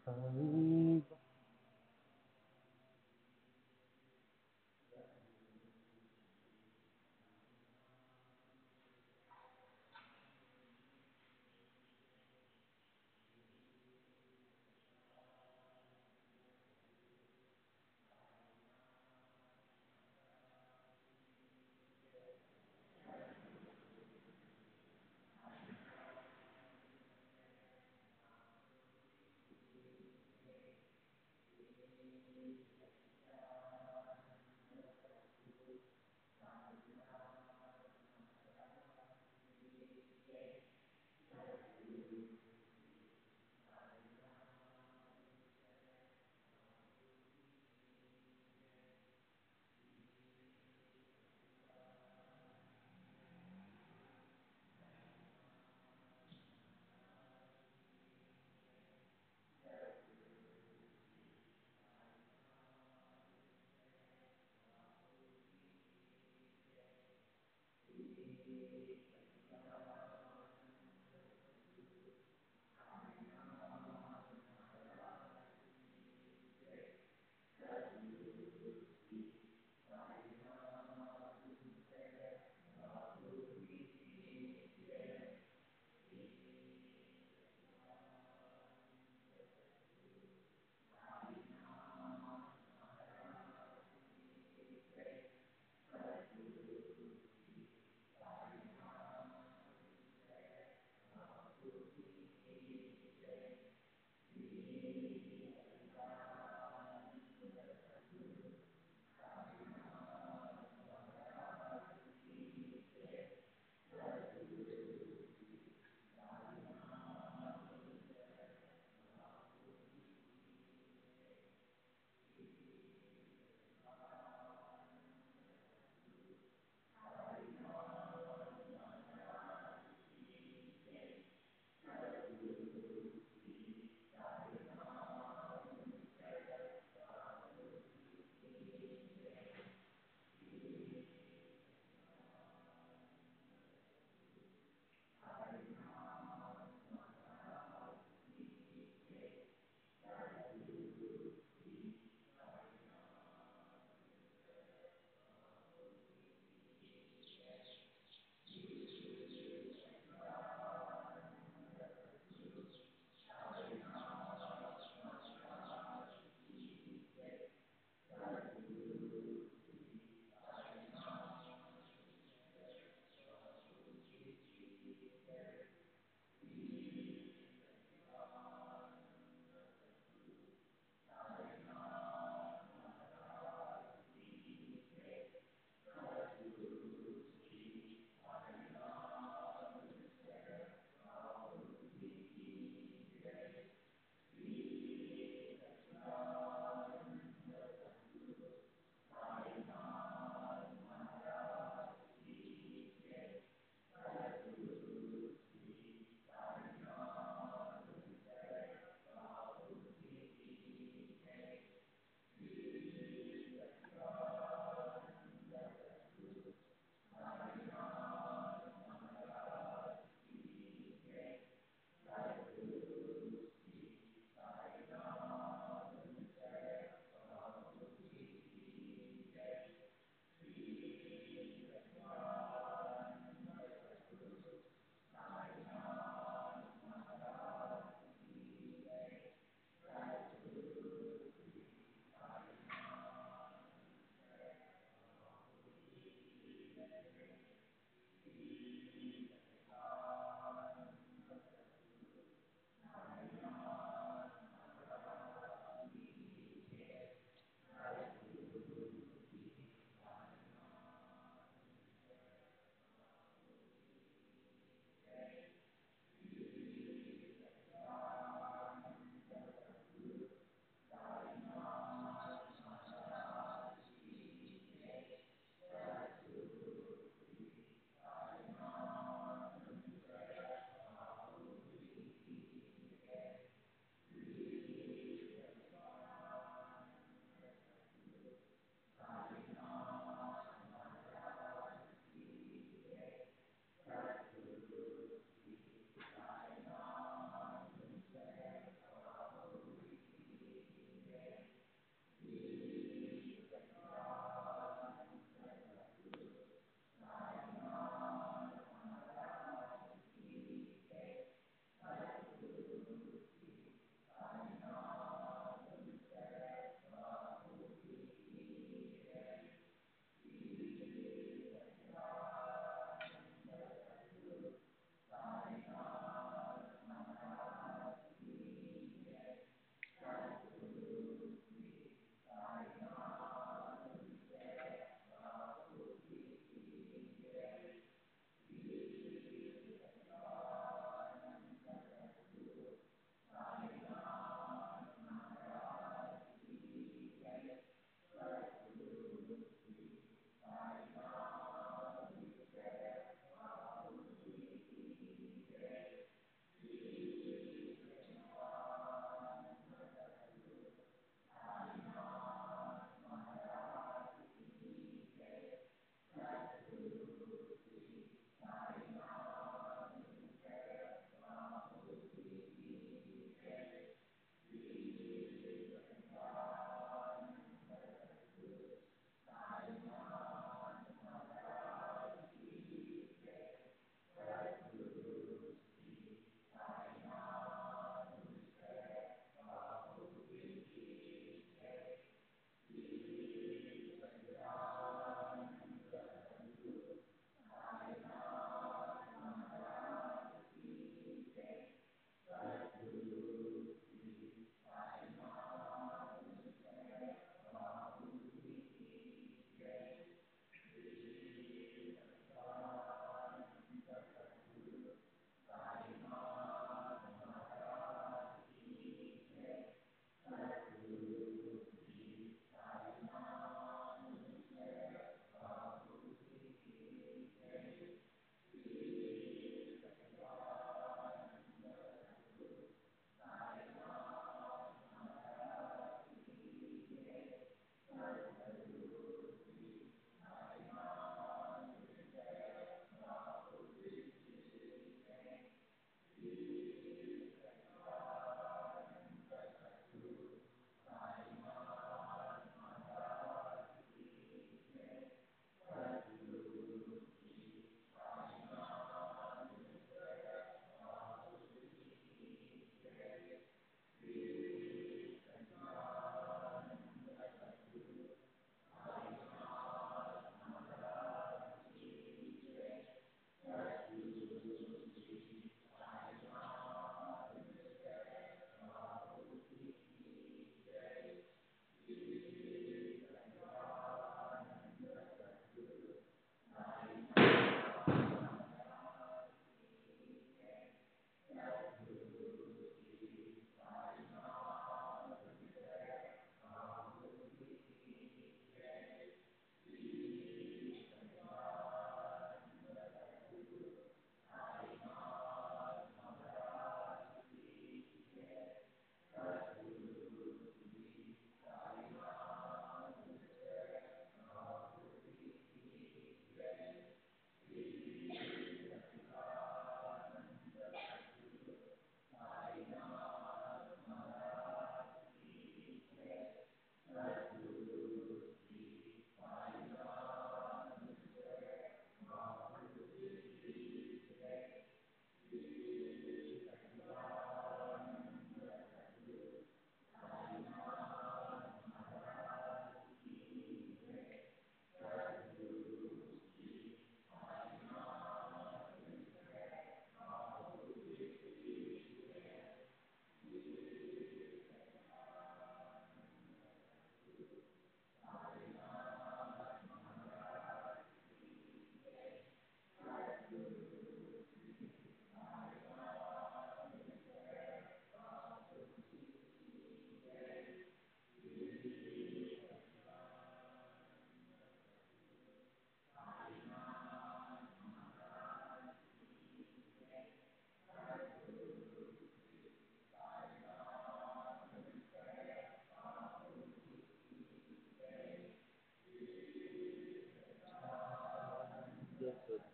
Arriba.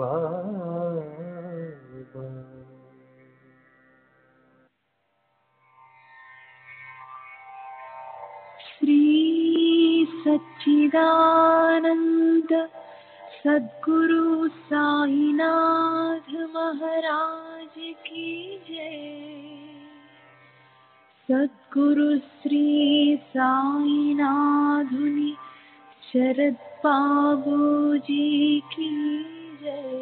బాబా श्री सच्चिदानंद सद्गुरु साईनाथ महाराज की जय। सद्गुरु श्री साईनाथुनि शरद बाबू जी की जय।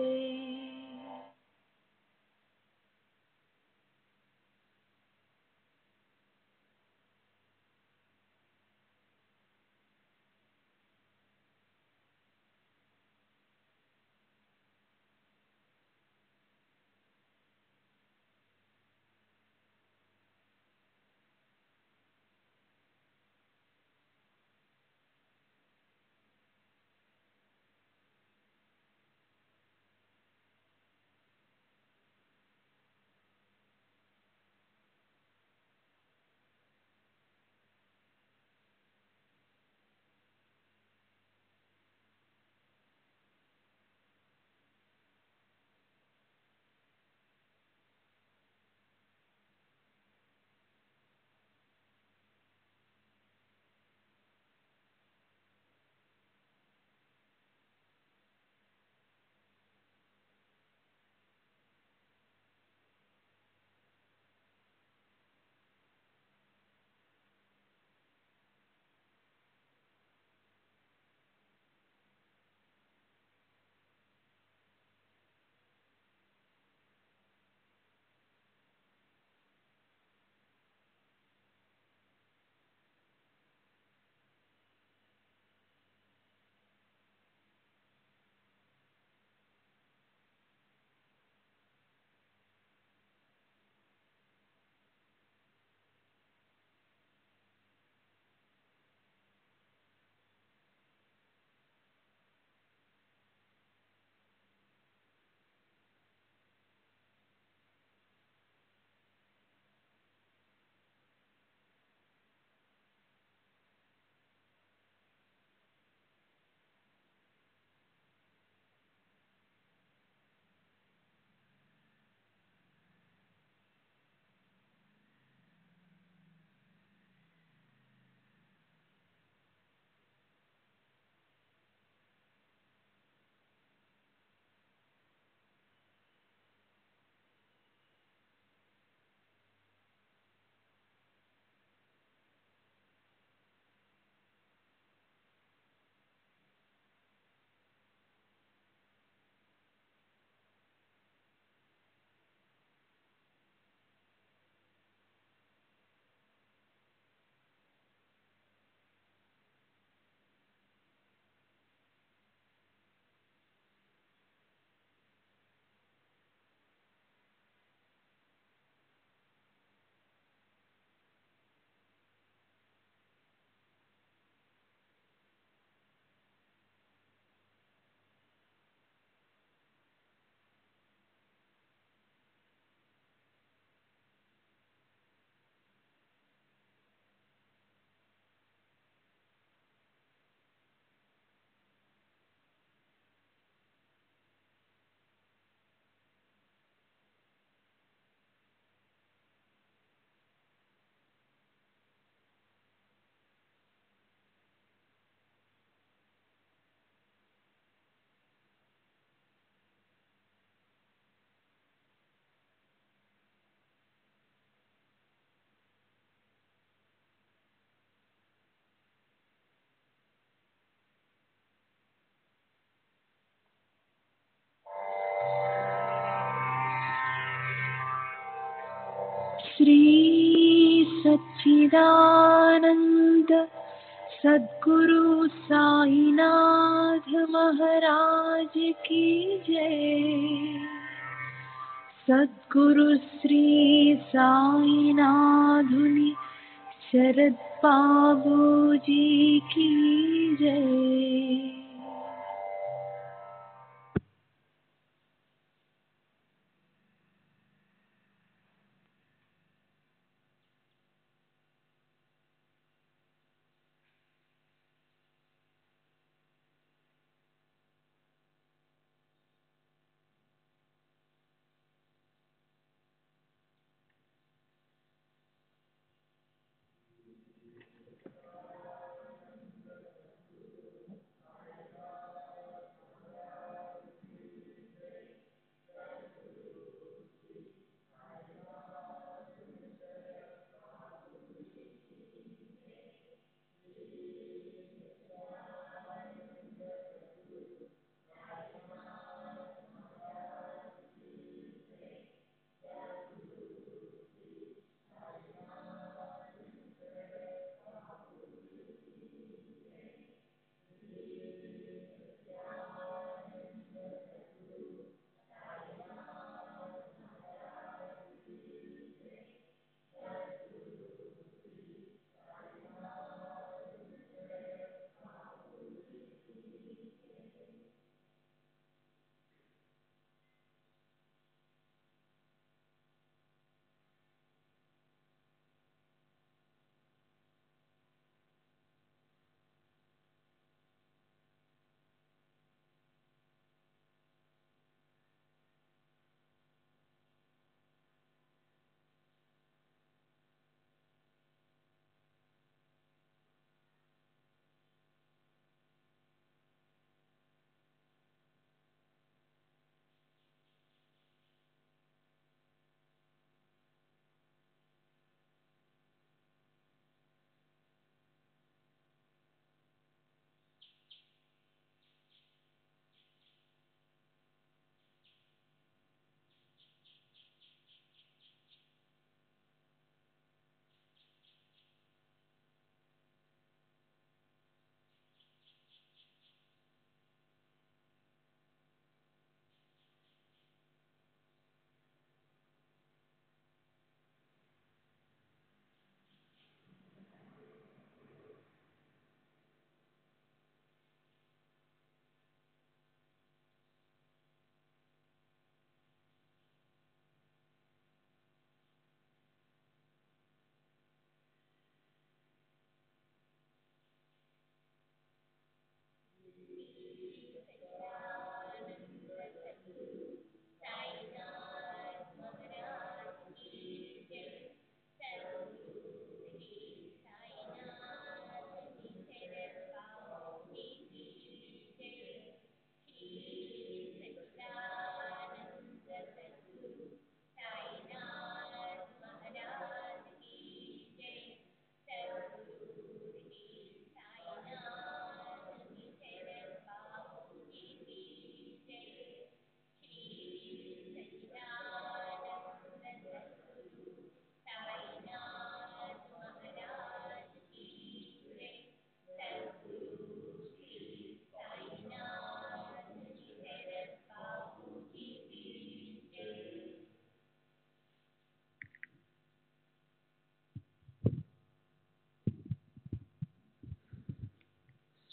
श्री सच्चिदानंद सद्गुरु साईनाथ महाराज की जय। सद्गुरु श्री साईनाथुनि शरद बाबू जी की जय।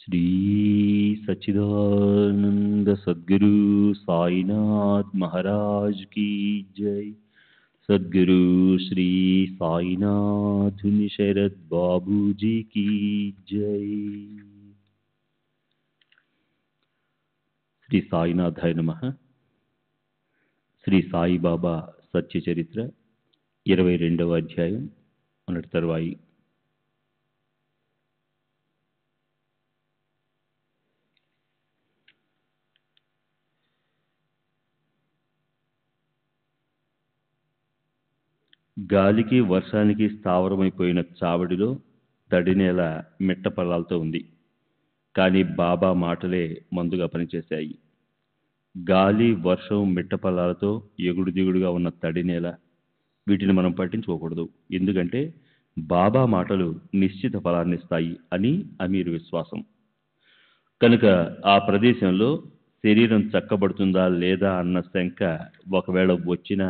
श्री सच्चिदानंद सद्गुरु साईनाथ महाराज की जय। सद्गुरु श्री साईनाथ शरद बाबू जी की जय। శ్రీ సాయినాథాయ నమః. శ్రీ సాయిబాబా సత్య చరిత్ర 22వ అధ్యాయం మొన్నటి తరువాయి. గాలికి వర్షానికి స్థావరమైపోయిన చావడిలో తడినేల మిట్ట పల్లాలతో ఉంది. కానీ బాబా మాటలే మందుగా పనిచేశాయి. గాలి, వర్షం, మిట్ట పల్లాలతో ఎగుడు దిగుడుగా ఉన్న తడినేల, వీటిని మనం పట్టించుకోకూడదు. ఎందుకంటే బాబా మాటలు నిశ్చిత ఫలాన్నిస్తాయి అని అమీర్ విశ్వాసం. కనుక ఆ ప్రదేశంలో శరీరం చక్కబడుతుందా లేదా అన్న శంక ఒకవేళ వచ్చినా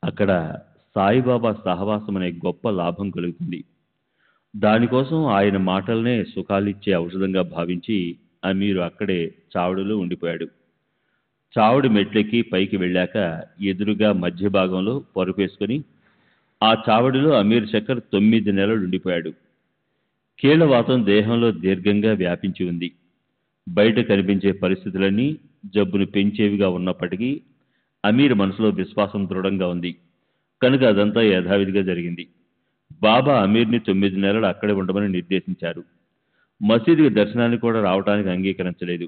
అక్కడ సాయిబాబా సహవాసం అనే గొప్ప లాభం కలుగుతుంది. దానికోసం ఆయన మాటలనే సుఖాలిచ్చే ఔషధంగా భావించి అమీరు అక్కడే చావడిలో ఉండిపోయాడు. చావడి మెట్లెక్కి పైకి వెళ్ళాక ఎదురుగా మధ్య భాగంలో పరుపేసుకొని ఆ చావడిలో అమీర్ చక్కర్ 9 నెలలు ఉండిపోయాడు. కీళ్లవాతం దేహంలో దీర్ఘంగా వ్యాపించి ఉంది. బయట కనిపించే పరిస్థితులన్నీ జబ్బును పెంచేవిగా ఉన్నప్పటికీ అమీర్ మనసులో విశ్వాసం దృఢంగా ఉంది. కనుక అదంతా యథావిధిగా జరిగింది. బాబా అమీర్ని 9 నెలలు అక్కడే ఉండమని నిర్దేశించారు. మసీదుకి దర్శనానికి కూడా రావడానికి అంగీకరించలేదు.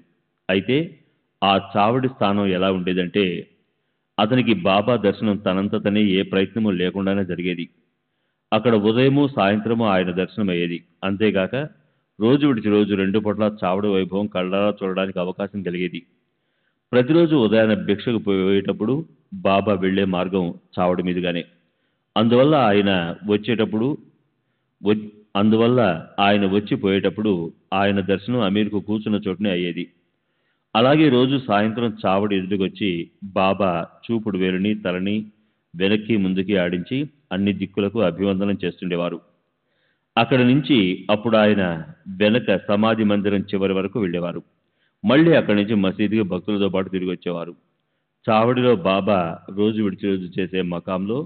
అయితే ఆ చావడి స్థానం ఎలా ఉండేదంటే అతనికి బాబా దర్శనం తనంతటనే ఏ ప్రయత్నము లేకుండానే జరిగేది. అక్కడ ఉదయము సాయంత్రము ఆయన దర్శనం అయ్యేది. అంతేగాక రోజు విడిచి రోజు 2 పూట్ల చావడి వైభవం కళ్ళారా చూడడానికి అవకాశం కలిగేది. ప్రతిరోజు ఉదయాన్నే భిక్షకు పోయేటప్పుడు బాబా వెళ్లే మార్గం చావడి మీదుగానే. అందువల్ల ఆయన వచ్చిపోయేటప్పుడు ఆయన దర్శనం అమీర్కు కూర్చున్న చోటునే అయ్యేది. అలాగే రోజు సాయంత్రం చావడి ఎదురుకొచ్చి బాబా చూపుడు వేలుని తలని వెనక్కి ముందుకి ఆడించి అన్ని దిక్కులకు అభివందనం చేస్తుండేవారు. అక్కడి నుంచి అప్పుడు ఆయన వెనక సమాధి మందిరం చివరి వరకు వెళ్ళేవారు. మళ్ళీ అక్కడి నుంచి మసీదుకి భక్తులతో పాటు తిరిగి వచ్చేవారు. చావడిలో బాబా రోజు విడిచి రోజు చేసే మకాంలో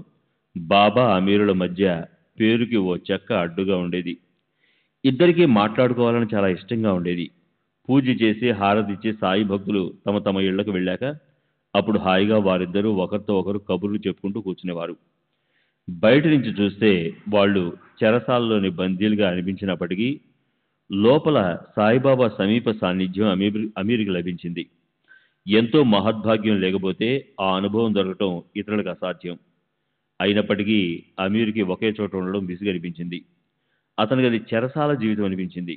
బాబా అమీరుల మధ్య పేరుకి ఓ చెక్క అడ్డుగా ఉండేది. ఇద్దరికీ మాట్లాడుకోవాలని చాలా ఇష్టంగా ఉండేది. పూజ చేసి హారతిచ్చి సాయి భక్తులు తమ తమ ఇళ్లకు వెళ్ళాక అప్పుడు హాయిగా వారిద్దరూ ఒకరితో ఒకరు కబుర్లు చెప్పుకుంటూ కూర్చునేవారు. బయట నుంచి చూస్తే వాళ్ళు చెరసాలలోని బందీలుగా అనిపించినప్పటికీ లోపల సాయిబాబా సమీప సాన్నిధ్యం అమీర్కి లభించింది. ఎంతో మహద్భాగ్యం లేకపోతే ఆ అనుభవం దొరకటం ఇతరులకు అసాధ్యం. అయినప్పటికీ అమీర్కి ఒకే చోట ఉండడం విసుగనిపించింది. అతనికి అది చెరసాల జీవితం అనిపించింది.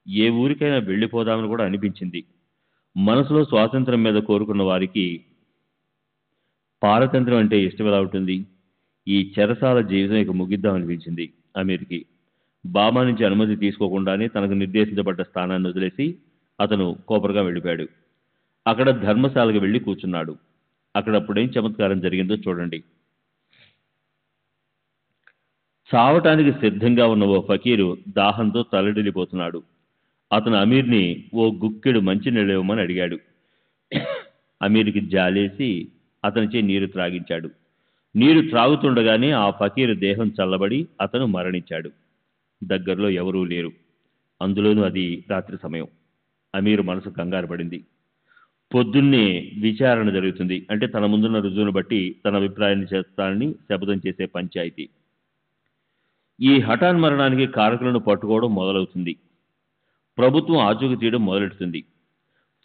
ఏ ఊరికైనా వెళ్ళిపోదామని కూడా అనిపించింది. మనసులో స్వాతంత్రం మీద కోరుకున్న వారికి పారతంత్రం అంటే ఇష్టం ఎలా ఉంటుంది? ఈ చెరసాల జీవితం ఇక ముగిద్దామనిపించింది అమీర్కి. బాబా నుంచి అనుమతి తీసుకోకుండానే తనకు నిర్దేశించబడ్డ స్థానాన్ని వదిలేసి అతను కోపరగా వెళ్ళిపోయాడు. అక్కడ ధర్మశాలకు వెళ్ళి కూర్చున్నాడు. అక్కడ అప్పుడేం చమత్కారం జరిగిందో చూడండి. చావటానికి సిద్ధంగా ఉన్న ఓ ఫకీరు దాహంతో తల్లడిల్లిపోతున్నాడు. అతను అమీర్ని ఓ గుక్కెడు మంచినీళ్ళు ఇవ్వమని అడిగాడు. అమీర్కి జాలేసి అతనిచే నీరు త్రాగించాడు. నీరు త్రాగుతుండగానే ఆ ఫకీరు దేహం చల్లబడి అతను మరణించాడు. దగ్గరలో ఎవరూ లేరు. అందులోనూ అది రాత్రి సమయం. అమీరు మనసు కంగారు పడింది. పొద్దున్నే విచారణ జరుగుతుంది. అంటే తన ముందున్న రుజువును బట్టి తన అభిప్రాయాన్ని చేస్తానని శపథం చేసే పంచాయతీ. ఈ హఠాన్ మరణానికి కారకులను పట్టుకోవడం మొదలవుతుంది. ప్రభుత్వం ఆచూకీ తీయడం మొదలెడుతుంది.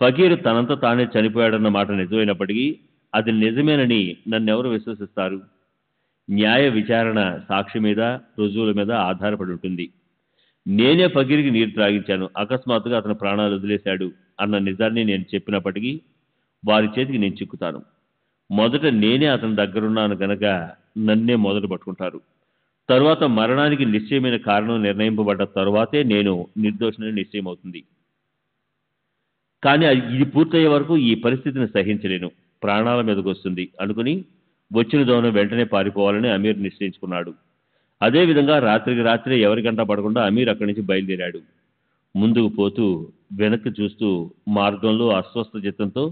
ఫకీరు తనంత తానే చనిపోయాడన్న మాట నిజమైనప్పటికీ అది నిజమేనని నన్నెవరు విశ్వసిస్తారు? న్యాయ విచారణ సాక్షి మీద, రుజువుల మీద ఆధారపడి ఉంటుంది. నేనే ఫకీర్కి నీరు త్రాగించాను, అకస్మాత్తుగా అతను ప్రాణాలు వదిలేశాడు అన్న నిజాన్ని నేను చెప్పినప్పటికీ వారి చేతికి నేను చిక్కుతాను. మొదట నేనే అతని దగ్గరున్నాను కనుక నన్నే మొదట పట్టుకుంటారు. తరువాత మరణానికి నిశ్చయమైన కారణం నిర్ణయింపబడ్డ తరువాతే నేను నిర్దోషిని నిశ్చయం అవుతుంది. కానీ ఇది పూర్తయ్యే వరకు ఈ పరిస్థితిని సహించలేను, ప్రాణాల మీదకు వస్తుంది అనుకుని వచ్చిన దోన వెంటనే పారిపోవాలని అమీర్ నిశ్చయించుకున్నాడు. అదేవిధంగా రాత్రికి రాత్రే ఎవరికంటా పడకుండా అమీర్ అక్కడి నుంచి బయలుదేరాడు. ముందుకు పోతూ వెనక్కి చూస్తూ మార్గంలో అస్వస్థ చిత్తంతో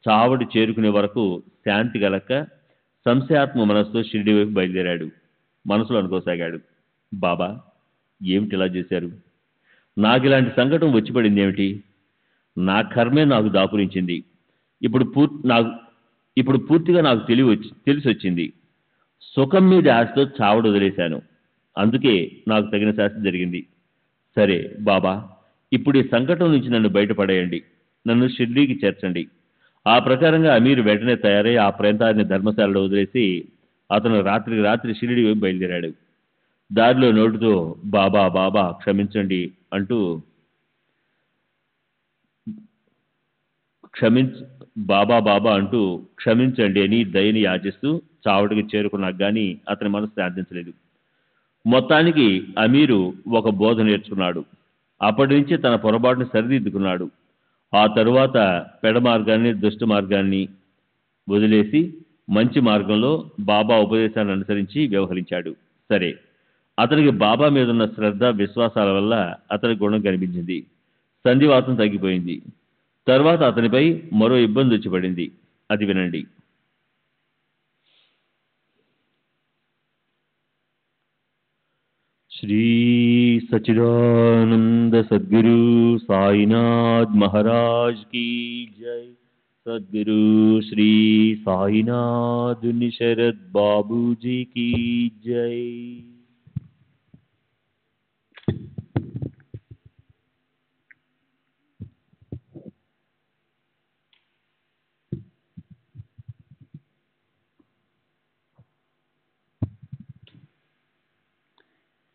చావడి చేరుకునే వరకు శాంతి కలక్క సంశయాత్మ మనసుతో షిరిడి వైపు బయలుదేరాడు. మనసులో అనుకోసాగాడు, బాబా ఏమిటి ఇలా చేశారు? నాకు ఇలాంటి సంకటం వచ్చి పడింది ఏమిటి? నా కర్మే నాకు దాపురించింది. ఇప్పుడు పూర్తిగా నాకు తెలిసి వచ్చింది. సుఖం మీద ఆశతో చావడు వదిలేశాను. అందుకే నాకు తగిన శాస్తి జరిగింది. సరే బాబా, ఇప్పుడు ఈ సంకటం నుంచి నన్ను బయటపడేయండి, నన్ను షిర్డీకి చేర్చండి. ఆ ప్రకారంగా అమీర్ వెంటనే తయారై ఆ ప్రాంతాన్ని ధర్మశాలలో వదిలేసి అతను రాత్రికి రాత్రి షిరిడి వైపు బయలుదేరాడు. దారిలో నోటితో బాబా బాబా క్షమించండి అంటూ బాబా బాబా అంటూ క్షమించండి అని దయని యాచిస్తూ చావడికి చేరుకున్నాక గాని అతని మనసు శాంతించలేదు. మొత్తానికి అమీరు ఒక బోధ నేర్చుకున్నాడు. అప్పటి నుంచి తన పొరపాటును సరిదిద్దుకున్నాడు. ఆ తరువాత పెడ మార్గాన్ని దుష్ట మార్గాన్ని వదిలేసి మంచి మార్గంలో బాబా ఉపదేశాన్ని అనుసరించి వ్యవహరించాడు. సరే, అతనికి బాబా మీద ఉన్న శ్రద్ధ విశ్వాసాల వల్ల అతని గుణం కనిపించింది. సంధివాతం తగ్గిపోయింది. తర్వాత అతనిపై మరో ఇబ్బంది వచ్చి పడింది. అది వినండి. శ్రీ సచిదానంద సద్గురు సాయినాథ్ మహారాజ్ की जय. सद्गुरु श्री साईनाथ निशरद बाबू जी की जय.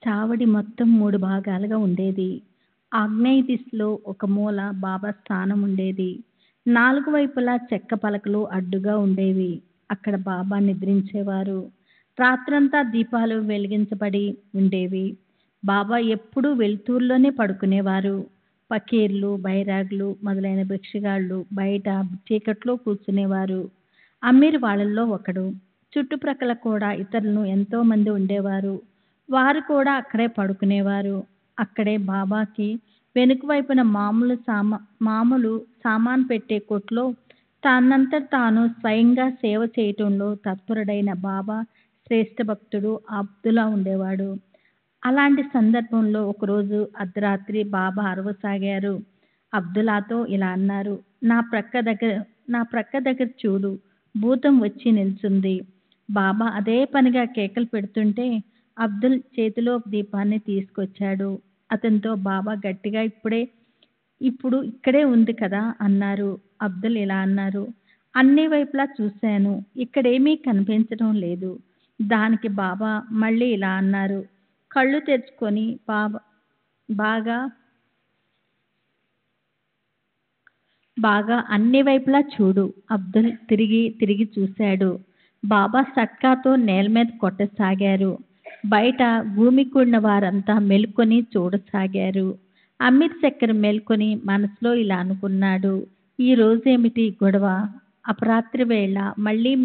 చావడి మొత్తం 3 భాగాలుగా ఉండేది. ఆగ్నేయ దిశలో ఒక మూల బాబా స్థానం ఉండేది. 4 వైపులా చెక్క పలకలు అడ్డుగా ఉండేవి. అక్కడ బాబా నిద్రించేవారు. రాత్రంతా దీపాలు వెలిగించబడి ఉండేవి. బాబా ఎప్పుడూ వెలుతురులోనే పడుకునేవారు. పకీర్లు, బైరాగులు మొదలైన భిక్షగాళ్ళు బయట చీకట్లో కూర్చునేవారు. అమీర్ వాళ్ళల్లో ఒకడు. చుట్టుప్రక్కల కూడా ఇతరులు ఎంతో మంది ఉండేవారు. వారు కూడా అక్కడే పడుకునేవారు. అక్కడే బాబాకి వెనుక వైపున మామూలు సామాన్ పెట్టే కొట్లో తానంతట తాను స్వయంగా సేవ చేయటంలో తత్పరుడైన బాబా శ్రేష్ఠ భక్తుడు అబ్దుల్లా ఉండేవాడు. అలాంటి సందర్భంలో ఒకరోజు అర్ధరాత్రి బాబా అరవసాగారు. అబ్దుల్లాతో ఇలా అన్నారు, నా ప్రక్క దగ్గర చూడు, భూతం వచ్చి నిల్చుంది. బాబా అదే పనిగా కేకలు పెడుతుంటే అబ్దుల్ చేతిలో దీపాన్ని తీసుకొచ్చాడు. అతనితో బాబా గట్టిగా ఇప్పుడు ఇక్కడే ఉంది కదా అన్నారు. అబ్దుల్ ఇలా అన్నారు, అన్ని వైపులా చూశాను, ఇక్కడేమీ కనిపించడం లేదు. దానికి బాబా మళ్ళీ ఇలా అన్నారు, కళ్ళు తెరుచుకొని బాగా అన్ని వైపులా చూడు. అబ్దుల్ తిరిగి చూశాడు. బాబా సట్కాతో నేల మీద కొట్టసాగారు. బయట భూమి కూడిన వారంతా మెలుకొని చూడసాగారు. అమీర్ చక్కెర మేల్కొని మనసులో ఇలా అనుకున్నాడు, ఈ రోజేమిటి గొడవ? అపరాత్రి వేళ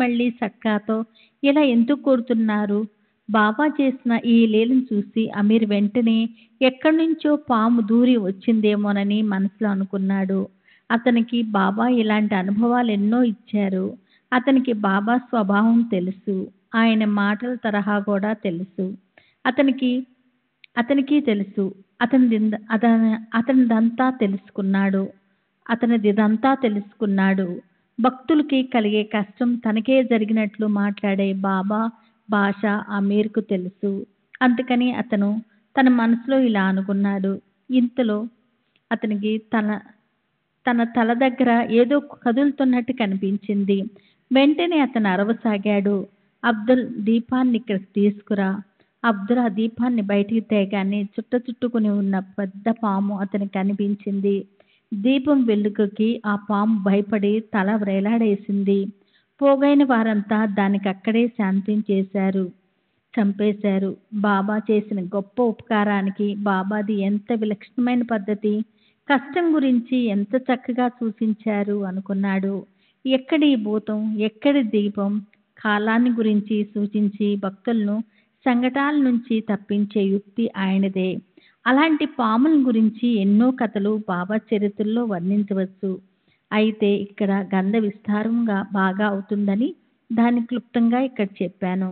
మళ్ళీ సట్కాతో ఇలా ఎందుకు కొడుతున్నారు? బాబా చేసిన ఈ లీలను చూసి అమీర్ వెంటనే ఎక్కడి నుంచో పాము దూరి వచ్చిందేమోనని మనసులో అనుకున్నాడు. అతనికి బాబా ఇలాంటి అనుభవాలు ఎన్నో ఇచ్చారు. అతనికి బాబా స్వభావం తెలుసు. ఆయన మాటల తరహా కూడా తెలుసు. అతనికి తెలుసు. అతనిదంతా తెలుసుకున్నాడు. భక్తులకి కలిగే కష్టం తనకే జరిగినట్లు మాట్లాడే బాబా భాష అమీర్కు తెలుసు. అందుకని అతను తన మనసులో ఇలా అనుకున్నాడు. ఇంతలో అతనికి తన తల దగ్గర ఏదో కదులుతున్నట్టు కనిపించింది. వెంటనే అతను అరవసాగాడు, అబ్దుల్ దీపాన్ని ఇక్కడికి తీసుకురా. అబ్దుల్ ఆ దీపాన్ని బయటికి తేగానే చుట్టుకుని ఉన్న పెద్ద పాము అతనికి కనిపించింది. దీపం వెలుగుకి ఆ పాము భయపడి తల వ్రేలాడేసింది. పోగైన వారంతా దానికి అక్కడే చంపేశారు. బాబా చేసిన గొప్ప ఉపకారానికి బాబాది ఎంత విలక్షణమైన పద్ధతి! కష్టం గురించి ఎంత చక్కగా సూచించారు అనుకున్నాడు. ఎక్కడి భూతం, ఎక్కడి దీపం? కాలాన్ని గురించి సూచించి భక్తులను సంకటాల నుంచి తప్పించే యుక్తి ఆయనదే. అలాంటి పాముల గురించి ఎన్నో కథలు బాబా చరిత్రలో వర్ణించవచ్చు. అయితే ఇక్కడ గంధ విస్తారంగా బాగా అవుతుందని దాన్ని క్లుప్తంగా ఇక్కడ చెప్పాను.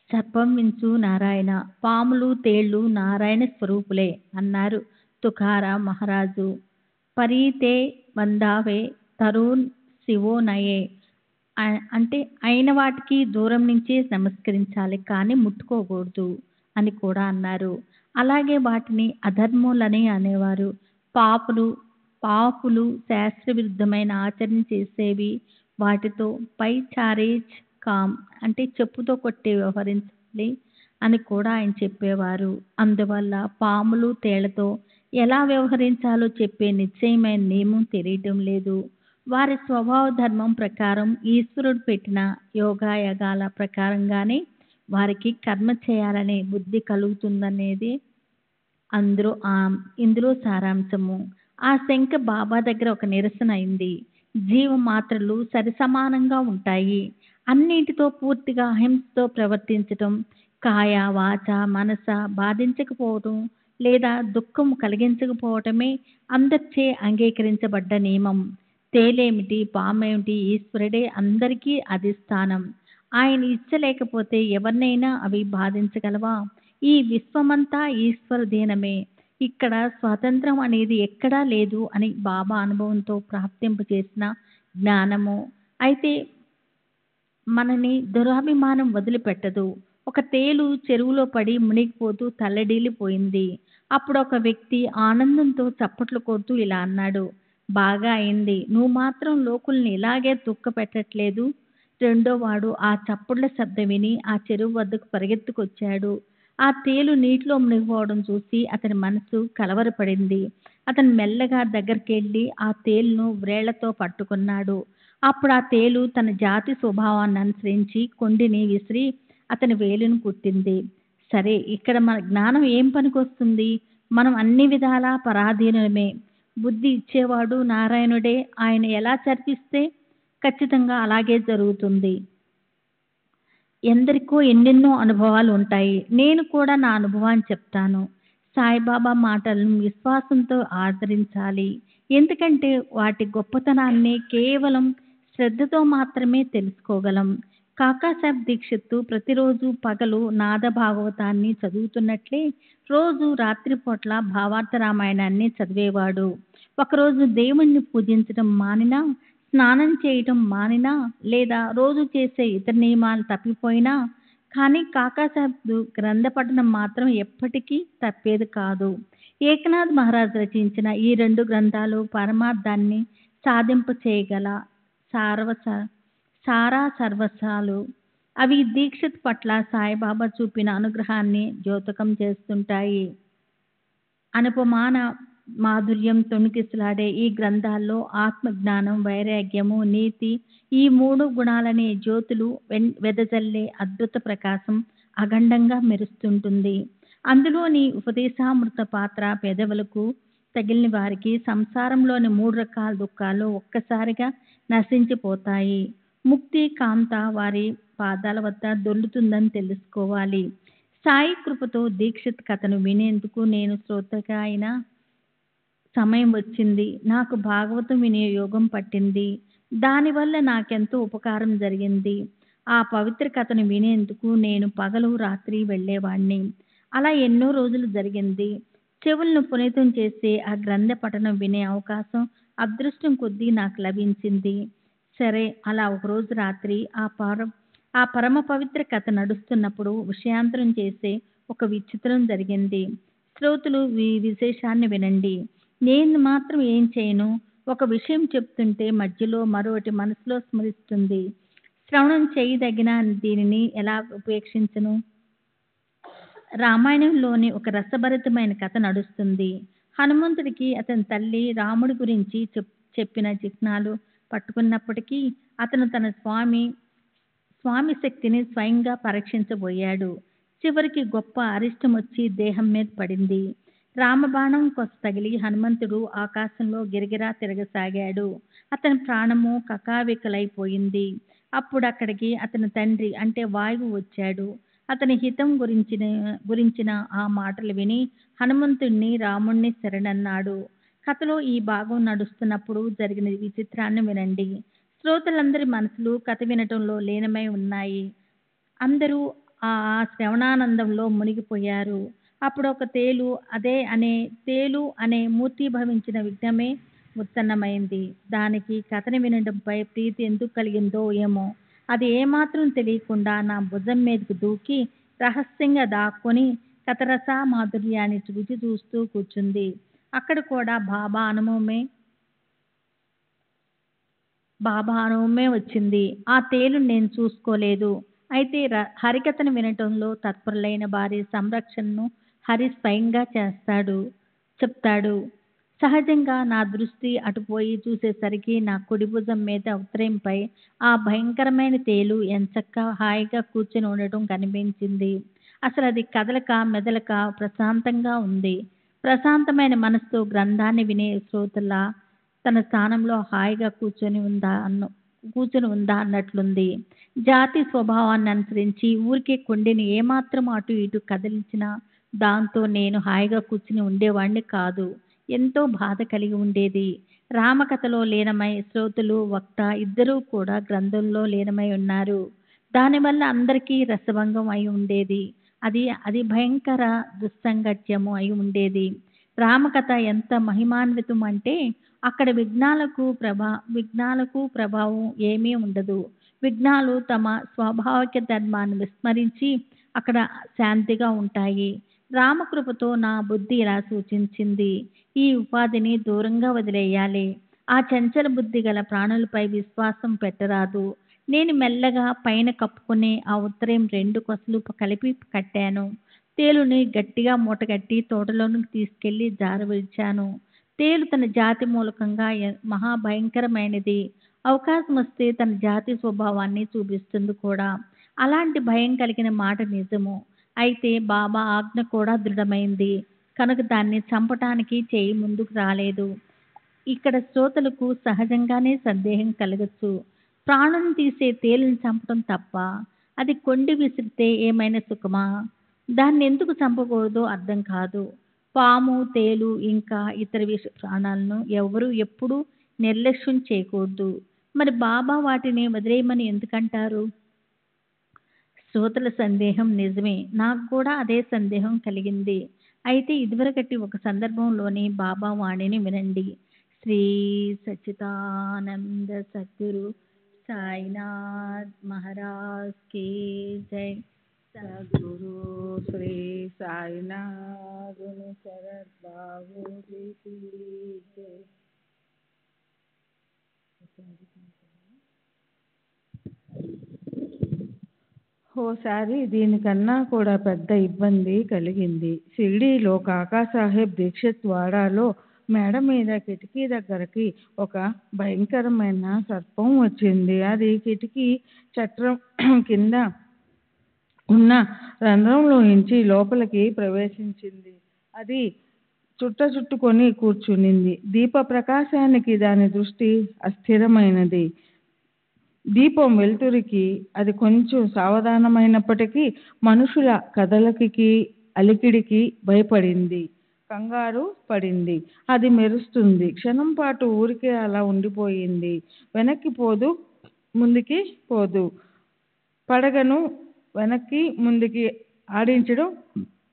సర్పం వించు నారాయణ, పాములు తేళ్లు నారాయణ స్వరూపులే అన్నారు తుకారాం మహారాజు. పరీతే వందావే తరుణ్ శివోనయే అంటే అయిన వాటికి దూరం నుంచే నమస్కరించాలి కానీ ముట్టుకోకూడదు అని కూడా అన్నారు. అలాగే వాటిని అధర్ములని అనేవారు. పాపులు పాపులు శాస్త్రవిరుద్ధమైన ఆచరణ చేసేవి. వాటితో పై చారేజ్ కామ్ అంటే చెప్పుతో కొట్టి వ్యవహరించాలి అని కూడా ఆయన చెప్పేవారు. అందువల్ల పాములు తేళ్లతో ఎలా వ్యవహరించాలో చెప్పే నిశ్చయమైన నియమం తెలియటం లేదు. వారి స్వభావ ధర్మం ప్రకారం ఈశ్వరుడు పెట్టిన యోగాయగాల ప్రకారంగానే వారికి కర్మ చేయాలనే బుద్ధి కలుగుతుందనేది ఇందులో సారాంశము. ఆ శంఖ బాబా దగ్గర ఒక నిరసన అయింది. జీవమాత్రలు సరిసమానంగా ఉంటాయి. అన్నింటితో పూర్తిగా అహింసతో ప్రవర్తించటం, కాయ వాచ మనస బాధించకపోవటం లేదా దుఃఖం కలిగించకపోవటమే అందరిచే అంగీకరించబడ్డ నియమం. తేలేమిటి పామేమిటి ఈశ్వరుడే అందరికీ అధిష్టానం. ఆయన ఇచ్చ లేకపోతే ఎవరినైనా అవి బాధించగలవా? ఈ విశ్వమంతా ఈశ్వరధీనమే. ఇక్కడ స్వాతంత్రం అనేది ఎక్కడా లేదు అని బాబా అనుభవంతో ప్రాప్తింపచేసిన జ్ఞానము. అయితే మనని దురాభిమానం వదిలిపెట్టదు. ఒక తేలు చెరువులో పడి మునిగిపోతూ తల్లడిల్లిపోయింది. అప్పుడు ఒక వ్యక్తి ఆనందంతో చప్పట్లు కొడుతూ ఇలా అన్నాడు, బాగా అయింది, నువ్వు మాత్రం లోకుల్ని ఇలాగే దుఃఖపెట్టట్లేదు. రెండో వాడు ఆ చప్పుళ్ల శబ్దం విని ఆ చెరువు వద్దకు పరిగెత్తుకొచ్చాడు. ఆ తేలు నీటిలో మునిగిపోవడం చూసి అతని మనసు కలవరపడింది. అతను మెల్లగా దగ్గరికెళ్ళి ఆ తేలును వ్రేళ్లతో పట్టుకున్నాడు. అప్పుడు ఆ తేలు తన జాతి స్వభావాన్ని అనుసరించి కొండిని విసిరి అతని వేలును కుట్టింది. సరే, ఇక్కడ మన జ్ఞానం ఏం పనికొస్తుంది? మనం అన్ని విధాలా పరాధీనమే. బుద్ధి ఇచ్చేవాడు నారాయణుడే. ఆయన ఎలా చర్పిస్తే ఖచ్చితంగా అలాగే జరుగుతుంది. ఎందరికో ఎన్నెన్నో అనుభవాలు ఉంటాయి. నేను కూడా నా అనుభవాన్ని చెప్తాను. సాయిబాబా మాటలను విశ్వాసంతో ఆదరించాలి. ఎందుకంటే వాటి గొప్పతనాన్ని కేవలం శ్రద్ధతో మాత్రమే తెలుసుకోగలం. కాకాసాహెబ్ దీక్షిత్ ప్రతిరోజు పగలు నాద భాగవతాన్ని చదువుతున్నట్లే రోజు రాత్రిపూట్ల భావార్థ రామాయణాన్ని చదివేవాడు. ఒకరోజు దేవుణ్ణి పూజించడం మానినా, స్నానం చేయటం మానినా లేదా రోజు చేసే ఇతర నియమాలు తప్పిపోయినా కానీ కాకాసాహెబ్ గ్రంథ పఠనం మాత్రం ఎప్పటికీ తప్పేది కాదు. ఏకనాథ్ మహారాజ్ రచించిన ఈ 2 గ్రంథాలు పరమార్థాన్ని సాధింప చేయగల సర్వస్వాలు. అవి దీక్షిత్ పట్ల సాయిబాబా చూపిన అనుగ్రహాన్ని ద్యోతకం చేస్తుంటాయి. అనుపమాన మాధుర్యం తొణికిసలాడే ఈ గ్రంథాల్లో ఆత్మజ్ఞానం, వైరాగ్యము, నీతి ఈ 3 గుణాలనే జ్యోతులు వెదజల్లే అద్భుత ప్రకాశం అఖండంగా మెరుస్తుంటుంది. అందులోని ఉపదేశామృత పాత్ర పెదవులకు తగిలిన వారికి సంసారంలోని 3 రకాల దుఃఖాలు ఒక్కసారిగా నశించిపోతాయి. ముక్తి కాంత వారి పాదాల వద్ద దొర్లుతుందని తెలుసుకోవాలి. సాయి కృపతో దీక్షిత్ కథను వినేందుకు నేను శ్రోతగా అయిన సమయం వచ్చింది. నాకు భాగవతం వినే యోగం పట్టింది. దానివల్ల నాకెంతో ఉపకారం జరిగింది. ఆ పవిత్ర కథను వినేందుకు నేను పగలు రాత్రి వెళ్ళేవాణ్ణి. అలా ఎన్నో రోజులు జరిగింది. చెవులను పునీతం చేసే ఆ గ్రంథ పఠనం వినే అవకాశం అదృష్టం కొద్దీ నాకు లభించింది. సరే, అలా ఒకరోజు రాత్రి ఆ పరమ పవిత్ర కథ నడుస్తున్నప్పుడు విషయాంతరం చేసే ఒక విచిత్రం జరిగింది. శ్రోతలు ఈ విశేషాన్ని వినండి. నేను మాత్రం ఏం చేయను. ఒక విషయం చెప్తుంటే మధ్యలో మరొకటి మనసులో స్మరిస్తుంది. శ్రవణం చేయదగిన దీనిని ఎలా ఉపేక్షించను? రామాయణంలోని ఒక రసభరితమైన కథ నడుస్తుంది. హనుమంతుడికి అతని తల్లి రాముడి గురించి చెప్పిన చిహ్నాలు పట్టుకున్నప్పటికీ అతను తన స్వామి శక్తిని స్వయంగా పరీక్షించబోయాడు. చివరికి గొప్ప అరిష్టం వచ్చి దేహం మీద పడింది. రామబాణం కొస తగిలి హనుమంతుడు ఆకాశంలో గిరగిరా తిరగసాగాడు. అతని ప్రాణము కకావికలైపోయింది. అప్పుడు అక్కడికి అతని తండ్రి అంటే వాయువు వచ్చాడు. అతని హితం గురించిన ఆ మాటలు విని హనుమంతుణ్ణి రాముణ్ణి శరణన్నాడు. కథలో ఈ భాగం నడుస్తున్నప్పుడు జరిగిన విచిత్రాన్ని వినండి. శ్రోతలందరి మనసులు కథ వినటంలో లీనమై ఉన్నాయి. అందరూ ఆ శ్రవణానందంలో మునిగిపోయారు. అప్పుడు ఒక తేలు అనే మూర్తీభవించిన విఘ్నమే ఉత్పన్నమైంది. దానికి కథని వినడంపై ప్రీతి ఎందుకు కలిగిందో ఏమో, అది ఏమాత్రం తెలియకుండా నా భుజం మీదకి దూకి రహస్యంగా దాక్కొని కథ రసమాధుర్యాన్ని రుచి చూస్తూ కూర్చుంది. అక్కడ కూడా బాబా అనుభవమే వచ్చింది. ఆ తేలుని నేను చూసుకోలేదు. అయితే హరికథను వినటంలో తత్పరులైన వారి సంరక్షణను హరి స్వయంగా చెప్తాడు. సహజంగా నా దృష్టి అటుపోయి చూసేసరికి నా కుడి భుజం మీద ఉత్తరంపై ఆ భయంకరమైన తేలు ఎంచక్కా హాయిగా కూర్చొని ఉండటం కనిపించింది. అసలు అది కదలక మెదలక ప్రశాంతంగా ఉంది. ప్రశాంతమైన మనసుతో గ్రంథాన్ని వినే శ్రోతలా తన స్థానంలో హాయిగా కూర్చొని ఉందా అన్నట్లుంది. జాతి స్వభావాన్ని అనుసరించి ఊరికే కొండని ఏమాత్రం అటు ఇటు కదిలించిన దాంతో నేను హాయిగా కూర్చుని ఉండేవాణ్ణి కాదు. ఎంతో బాధ కలిగి ఉండేది. రామకథలో లీనమై శ్రోతలు, వక్త ఇద్దరూ కూడా గ్రంథంలో లీనమై ఉన్నారు. దానివల్ల అందరికీ రసభంగం అయి ఉండేది. అది భయంకర దుస్సంగత్యము అయి ఉండేది. రామకథ ఎంత మహిమాన్వితం అంటే అక్కడ విఘ్నాలకు ప్రభావం ఏమీ ఉండదు. విఘ్నాలు తమ స్వాభావిక ధర్మాన్ని విస్మరించి అక్కడ శాంతిగా ఉంటాయి. రామకృపతో నా బుద్ధి ఇలా సూచించింది. ఈ ఉపాధిని దూరంగా వదిలేయాలి. ఆ చంచల బుద్ధి గల ప్రాణులపై విశ్వాసం పెట్టరాదు. నేను మెల్లగా పైన కప్పుకునే ఆ ఉత్తరం 2 కొసలు కలిపి కట్టాను. తేలుని గట్టిగా మూటగట్టి తోటలోనికి తీసుకెళ్లి జారవిడిచాను. తేలు తన జాతి మూలకంగా మహాభయంకరమైనది. అవకాశం వస్తే తన జాతి స్వభావాన్ని చూపిస్తుంది కూడా. అలాంటి భయం కలిగిన మాట నిజము. అయితే బాబా ఆజ్ఞ కూడా దృఢమైంది కనుక దాన్ని చంపటానికి చేయి ముందుకు రాలేదు. ఇక్కడ శ్రోతలకు సహజంగానే సందేహం కలగచ్చు. ప్రాణం తీసే తేలుని చంపటం తప్ప? అది కొండి విసిరితే ఏమైనా సుఖమా? దాన్ని ఎందుకు చంపకూడదో అర్థం కాదు. పాము, తేలు ఇంకా ఇతర విష ప్రాణాలను ఎవరు ఎప్పుడూ నిర్లక్ష్యం చేయకూడదు. మరి బాబా వాటిని వదిలేయమని ఎందుకంటారు? శ్రోతల సందేహం నిజమే. నాకు కూడా అదే సందేహం కలిగింది. అయితే ఇదివరకటి ఒక సందర్భంలోని బాబా వాణిని వినండి. శ్రీ సచ్చిదానంద సద్గురు సాయినాథ్ మహారాజ్ కి జై. సద్గురు శ్రీ సాయినాథ్ శరత్ బాబు కి జై. ఓసారి దీనికన్నా కూడా పెద్ద ఇబ్బంది కలిగింది. షిరిడీలో కాకాసాహెబ్ దీక్షిత్ వాడాలో మేడ మీద కిటికీ దగ్గరకి ఒక భయంకరమైన సర్పం వచ్చింది. అది కిటికీ చట్రం కింద ఉన్న రంధ్రంలోంచి లోపలికి ప్రవేశించింది. అది చుట్టుకొని కూర్చునింది. దీప ప్రకాశానికి దాని దృష్టి అస్థిరమైనది. దీపం వెలుతురికి అది కొంచెం సావధానమైనప్పటికీ మనుషుల కదలికకి అలికిడికి భయపడింది. కంగారు పడింది. అది మెరుస్తుంది. క్షణం పాటు ఊరికే అలా ఉండిపోయింది. వెనక్కి పోదు, ముందుకి పోదు. పడగను వెనక్కి ముందుకి ఆడించడం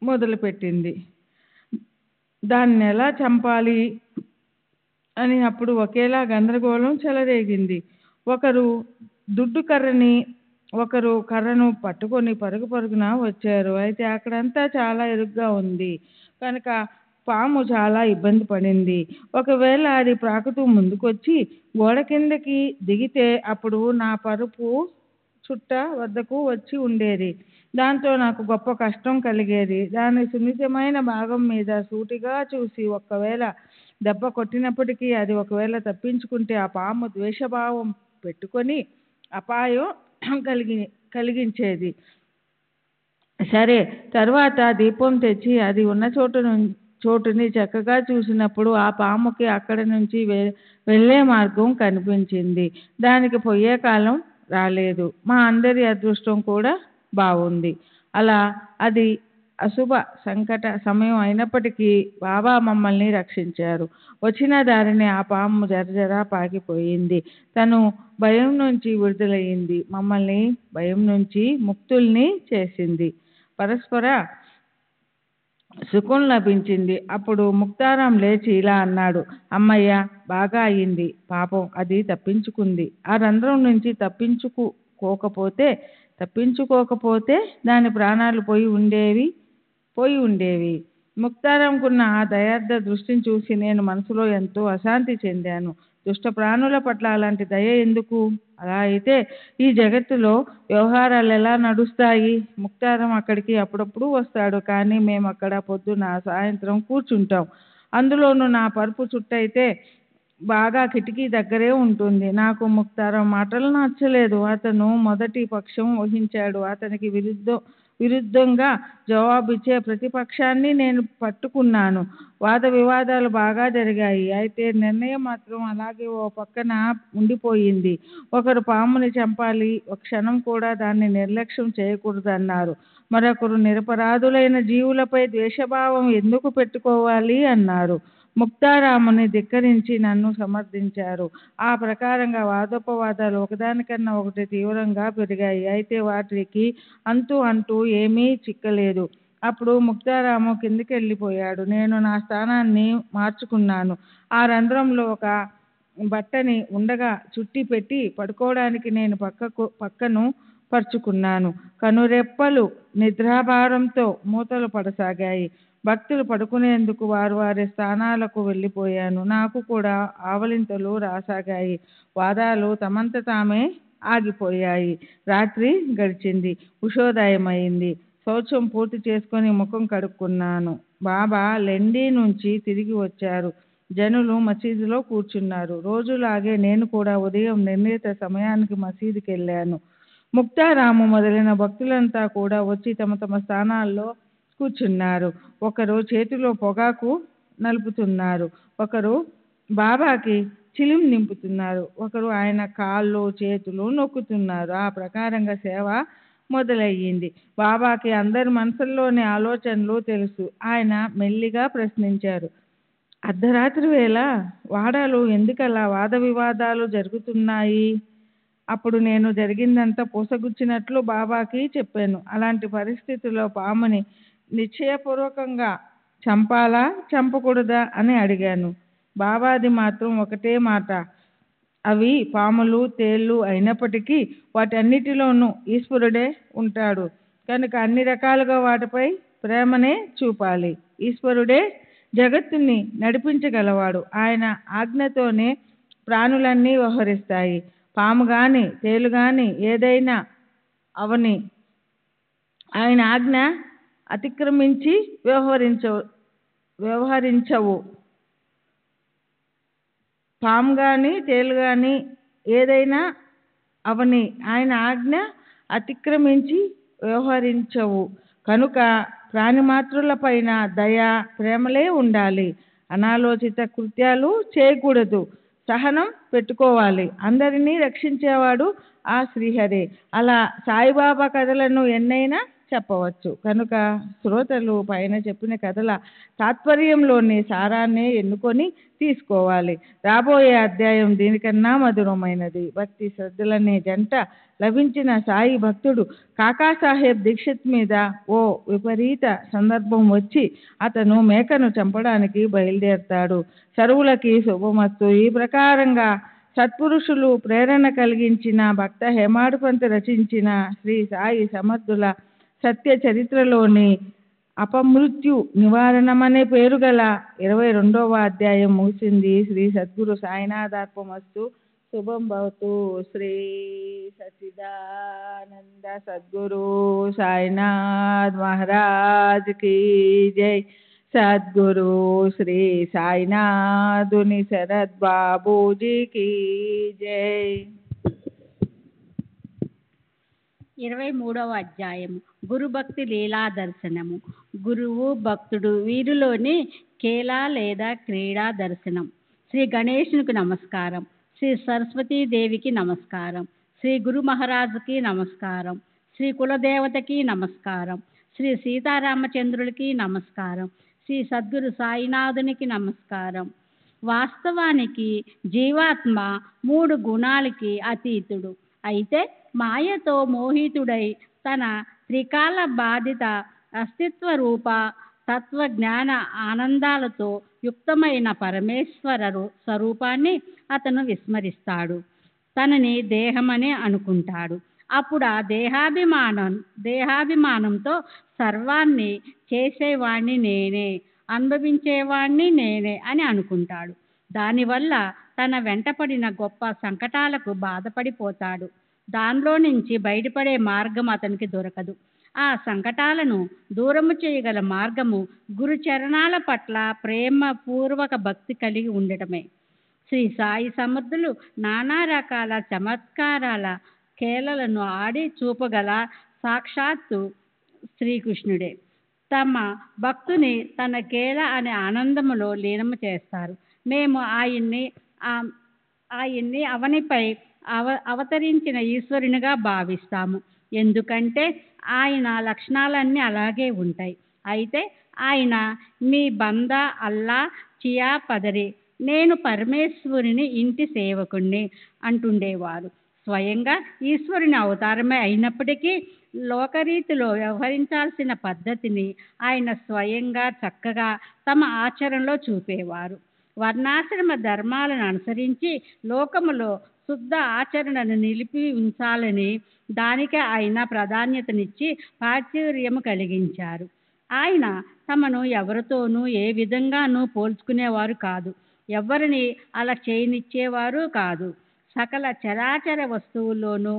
మొదలుపెట్టింది. దాన్ని ఎలా చంపాలి అని అప్పుడు ఒకేలా గందరగోళం చెలరేగింది. ఒకరు దుడ్డు కర్రని, ఒకరు కర్రను పట్టుకొని పరుగున వచ్చారు. అయితే అక్కడంతా చాలా ఇరుగ్గా ఉంది కనుక పాము చాలా ఇబ్బంది పడింది. ఒకవేళ అది ప్రాకుతూ ముందుకొచ్చి గోడ కిందకి దిగితే అప్పుడు నా పరుపు చుట్ట వద్దకు వచ్చి ఉండేది. దాంతో నాకు గొప్ప కష్టం కలిగేది. దాని సున్నితమైన భాగం మీద సూటిగా చూసి ఒకవేళ దెబ్బ కొట్టినప్పటికీ అది ఒకవేళ తప్పించుకుంటే ఆ పాము ద్వేషభావం పెట్టుకొని అపాయం కలిగించేది. సరే, తర్వాత దీపం తెచ్చి అది ఉన్న చోటుని చక్కగా చూసినప్పుడు ఆ పాముకి అక్కడి నుంచి వెళ్ళే మార్గం కనిపించింది. దానికి పోయే కాలం రాలేదు. మా అందరి అదృష్టం కూడా బాగుంది. అలా అది అశుభ సంకట సమయం అయినప్పటికీ బాబా మమ్మల్ని రక్షించారు. వచ్చిన దారిని ఆ పాము జరజరా పాకిపోయింది. తను భయం నుంచి విడుదలయ్యింది. మమ్మల్ని భయం నుంచి ముక్తుల్ని చేసింది. పరస్పర సుఖం లభించింది. అప్పుడు ముక్తారాం లేచి ఇలా అన్నాడు, అమ్మయ్య, బాగా అయింది. పాపం అది తప్పించుకుంది. ఆ రంధ్రం నుంచి తప్పించుకోకపోతే దాని ప్రాణాలు పోయి ఉండేవి. ముక్తారంకున్న ఆ దయార్థ దృష్టిని చూసి నేను మనసులో ఎంతో అశాంతి చెందాను. దుష్ట ప్రాణుల పట్ల అలాంటి దయ ఎందుకు? అలా అయితే ఈ జగత్తులో వ్యవహారాలు ఎలా నడుస్తాయి? ముక్తారం అక్కడికి అప్పుడప్పుడు వస్తాడు, కానీ మేము అక్కడ పొద్దున సాయంత్రం కూర్చుంటాం. అందులోనూ నా పరుపు చుట్టయితే బాగా కిటికీ దగ్గరే ఉంటుంది. నాకు ముక్తారం మాటలు నచ్చలేదు. అతను మొదటి పక్షం వహించాడు. అతనికి విరుద్ధంగా జవాబిచ్చే ప్రతిపక్షాన్ని నేను పట్టుకున్నాను. వాద వివాదాలు బాగా జరిగాయి. అయితే నిర్ణయం మాత్రం అలాగే ఓ పక్కన ఉండిపోయింది. ఒకరు పాముని చంపాలి, ఒక క్షణం కూడా దాన్ని నిర్లక్ష్యం చేయకూడదన్నారు. మరొకరు నిరపరాధులైన జీవులపై ద్వేషభావం ఎందుకు పెట్టుకోవాలి అన్నారు. ముక్తారాముని ధిక్కరించి నన్ను సమర్థించారు. ఆ ప్రకారంగా వాదోపవాదాలు ఒకదానికన్నా ఒకటి తీవ్రంగా పెరిగాయి. అయితే వాటికి అంటూ ఏమీ చిక్కలేదు. అప్పుడు ముక్తారాము కిందికి వెళ్ళిపోయాడు. నేను నా స్థానాన్ని మార్చుకున్నాను. ఆ రంధ్రంలో ఒక బట్టని ఉండగా చుట్టి పెట్టి పడుకోవడానికి నేను పక్కను పరుచుకున్నాను. కనురెప్పలు నిద్రాభారంతో మూతలు పడసాగాయి. భక్తులు పడుకునేందుకు వారి స్థానాలకు వెళ్ళిపోయాను. నాకు కూడా ఆవలింతలు రాసాగాయి. వాదాలు తమంత తామే ఆగిపోయాయి. రాత్రి గడిచింది. ఉషోదయమైంది. శౌచం పూర్తి చేసుకొని ముఖం కడుక్కున్నాను. బాబా లెండి నుంచి తిరిగి వచ్చారు. జనులు మసీదులో కూర్చున్నారు. రోజులాగే నేను కూడా ఉదయం నిర్ణీత సమయానికి మసీదుకి వెళ్ళాను. ముక్తారాము మొదలైన భక్తులంతా కూడా వచ్చి తమ తమ స్థానాల్లో కూర్చున్నారు. ఒకరు చేతిలో పొగాకు నలుపుతున్నారు, ఒకరు బాబాకి చిలిం నింపుతున్నారు, ఒకరు ఆయన కాళ్ళు చేతులు నొక్కుతున్నారు. ఆ ప్రకారంగా సేవ మొదలయ్యింది. బాబాకి అందరి మనసుల్లోని ఆలోచనలు తెలుసు. ఆయన మెల్లిగా ప్రశ్నించారు, అర్ధరాత్రి వేళ వాడాలు ఎందుకలా వాద వివాదాలు జరుగుతున్నాయి? అప్పుడు నేను జరిగిందంతా పూసగుచ్చినట్లు బాబాకి చెప్పాను. అలాంటి పరిస్థితుల్లో పాముని నిశ్చయపూర్వకంగా చంపాలా చంపకూడదా అని అడిగాను. బాబాది మాత్రం ఒకటే మాట, అవి పాములు తేళ్ళు అయినప్పటికీ వాటన్నిటిలోనూ ఈశ్వరుడే ఉంటాడు కనుక అన్ని రకాలుగా వాటిపై ప్రేమనే చూపాలి. ఈశ్వరుడే జగత్తుని నడిపించగలవాడు. ఆయన ఆజ్ఞతోనే ప్రాణులన్నీ వ్యవహరిస్తాయి. పాము గాని తేలు గాని ఏదైనా అవని ఆయన ఆజ్ఞ అతిక్రమించి వ్యవహరించవు. పాము గాని తేలు గాని ఏదైనా అవని ఆయన ఆజ్ఞ అతిక్రమించి వ్యవహరించవు. కనుక ప్రాణిమాత్రుల పైన దయ ప్రేమలే ఉండాలి. అనాలోచిత కృత్యాలు చేయకూడదు. సహనం పెట్టుకోవాలి. అందరినీ రక్షించేవాడు ఆ శ్రీహరే. అలా సాయిబాబా కథలను ఎన్నైనా చెప్పవచ్చు. కనుక శ్రోతలు పైన చెప్పిన కథల తాత్పర్యంలోని సారాన్ని ఎన్నుకొని తీసుకోవాలి. రాబోయే అధ్యాయం దీనికన్నా మధురమైనది. భక్తి శ్రద్ధలనే జంట లభించిన సాయి భక్తుడు కాకాసాహెబ్ దీక్షిత్ మీద ఓ విపరీత సందర్భం వచ్చి అతను మేకను చంపడానికి బయలుదేరతాడు. సర్వులకి శుభమస్తు. ఈ ప్రకారంగా సత్పురుషులు ప్రేరణ కలిగించిన భక్త హేమాడుపంత్ రచించిన శ్రీ సాయి సమర్థుల సత్య చరిత్రలోని అపమృత్యు నివారణమనే పేరు గల 22వ అధ్యాయం ముగిసింది. శ్రీ సద్గురు సాయినాథార్పణమస్తు. శుభం భవతు. శ్రీ సచ్చిదానంద సద్గురు సాయినాథ్ మహారాజ్ కీ జై. సద్గురు శ్రీ సాయినాథుని శరద్ బాబూజీ కీ జై. 23వ అధ్యాయము గురుభక్తి లీలా దర్శనము. గురువు భక్తుడు వీరిలోని కేలా లేదా క్రీడా దర్శనం. శ్రీ గణేశునికి నమస్కారం. శ్రీ సరస్వతీదేవికి నమస్కారం. శ్రీ గురు మహారాజుకి నమస్కారం. శ్రీ కులదేవతకి నమస్కారం, శ్రీ సీతారామచంద్రులకి నమస్కారం, శ్రీ సద్గురు సాయినాథునికి నమస్కారం. వాస్తవానికి జీవాత్మ 3 గుణాలకి అతీతుడు. అయితే మాయతో మోహితుడై తన త్రికాల బాధిత అస్తిత్వ రూప తత్వజ్ఞాన ఆనందాలతో యుక్తమైన పరమేశ్వర స్వరూపాన్ని అతను విస్మరిస్తాడు. తనని దేహమనే అనుకుంటాడు. అప్పుడు ఆ దేహాభిమానంతో సర్వాన్ని చేసేవాణ్ణి నేనే, అనుభవించేవాణ్ణి నేనే అని అనుకుంటాడు. దానివల్ల తన వెంటపడిన గొప్ప సంకటాలకు బాధపడిపోతాడు. దానిలో నుంచి బయటపడే మార్గం అతనికి దొరకదు. ఆ సంకటాలను దూరము చేయగల మార్గము గురు చరణాల పట్ల ప్రేమపూర్వక భక్తి కలిగి ఉండటమే. శ్రీ సాయి సమర్థులు నానా రకాల చమత్కారాల కేలలను ఆడి చూపగల సాక్షాత్తు శ్రీకృష్ణుడే. తమ భక్తుని తన కేల అనే ఆనందములో లీనము చేస్తారు. మేము ఆయన్ని అవనిపై అవతరించిన ఈశ్వరునిగా భావిస్తాము. ఎందుకంటే ఆయన లక్షణాలన్నీ అలాగే ఉంటాయి. అయితే ఆయన మీ బందా అల్లా చియా పదరి, నేను పరమేశ్వరుని ఇంటి సేవకుణ్ణి అంటుండేవారు. స్వయంగా ఈశ్వరుని అవతారమే అయినప్పటికీ లోకరీతిలో వ్యవహరించాల్సిన పద్ధతిని ఆయన స్వయంగా చక్కగా తమ ఆచరణలో చూపేవారు. వర్ణాశ్రమ ధర్మాలను అనుసరించి లోకములో శుద్ధ ఆచరణను నిలిపి ఉంచాలని దానికే ఆయన ప్రాధాన్యతనిచ్చి ప్రాచుర్యము కలిగించారు. ఆయన తమను ఎవరితోనూ ఏ విధంగానూ పోల్చుకునేవారు కాదు. ఎవరిని అలా చేయనిచ్చేవారు కాదు. సకల చరాచర వస్తువుల్లోనూ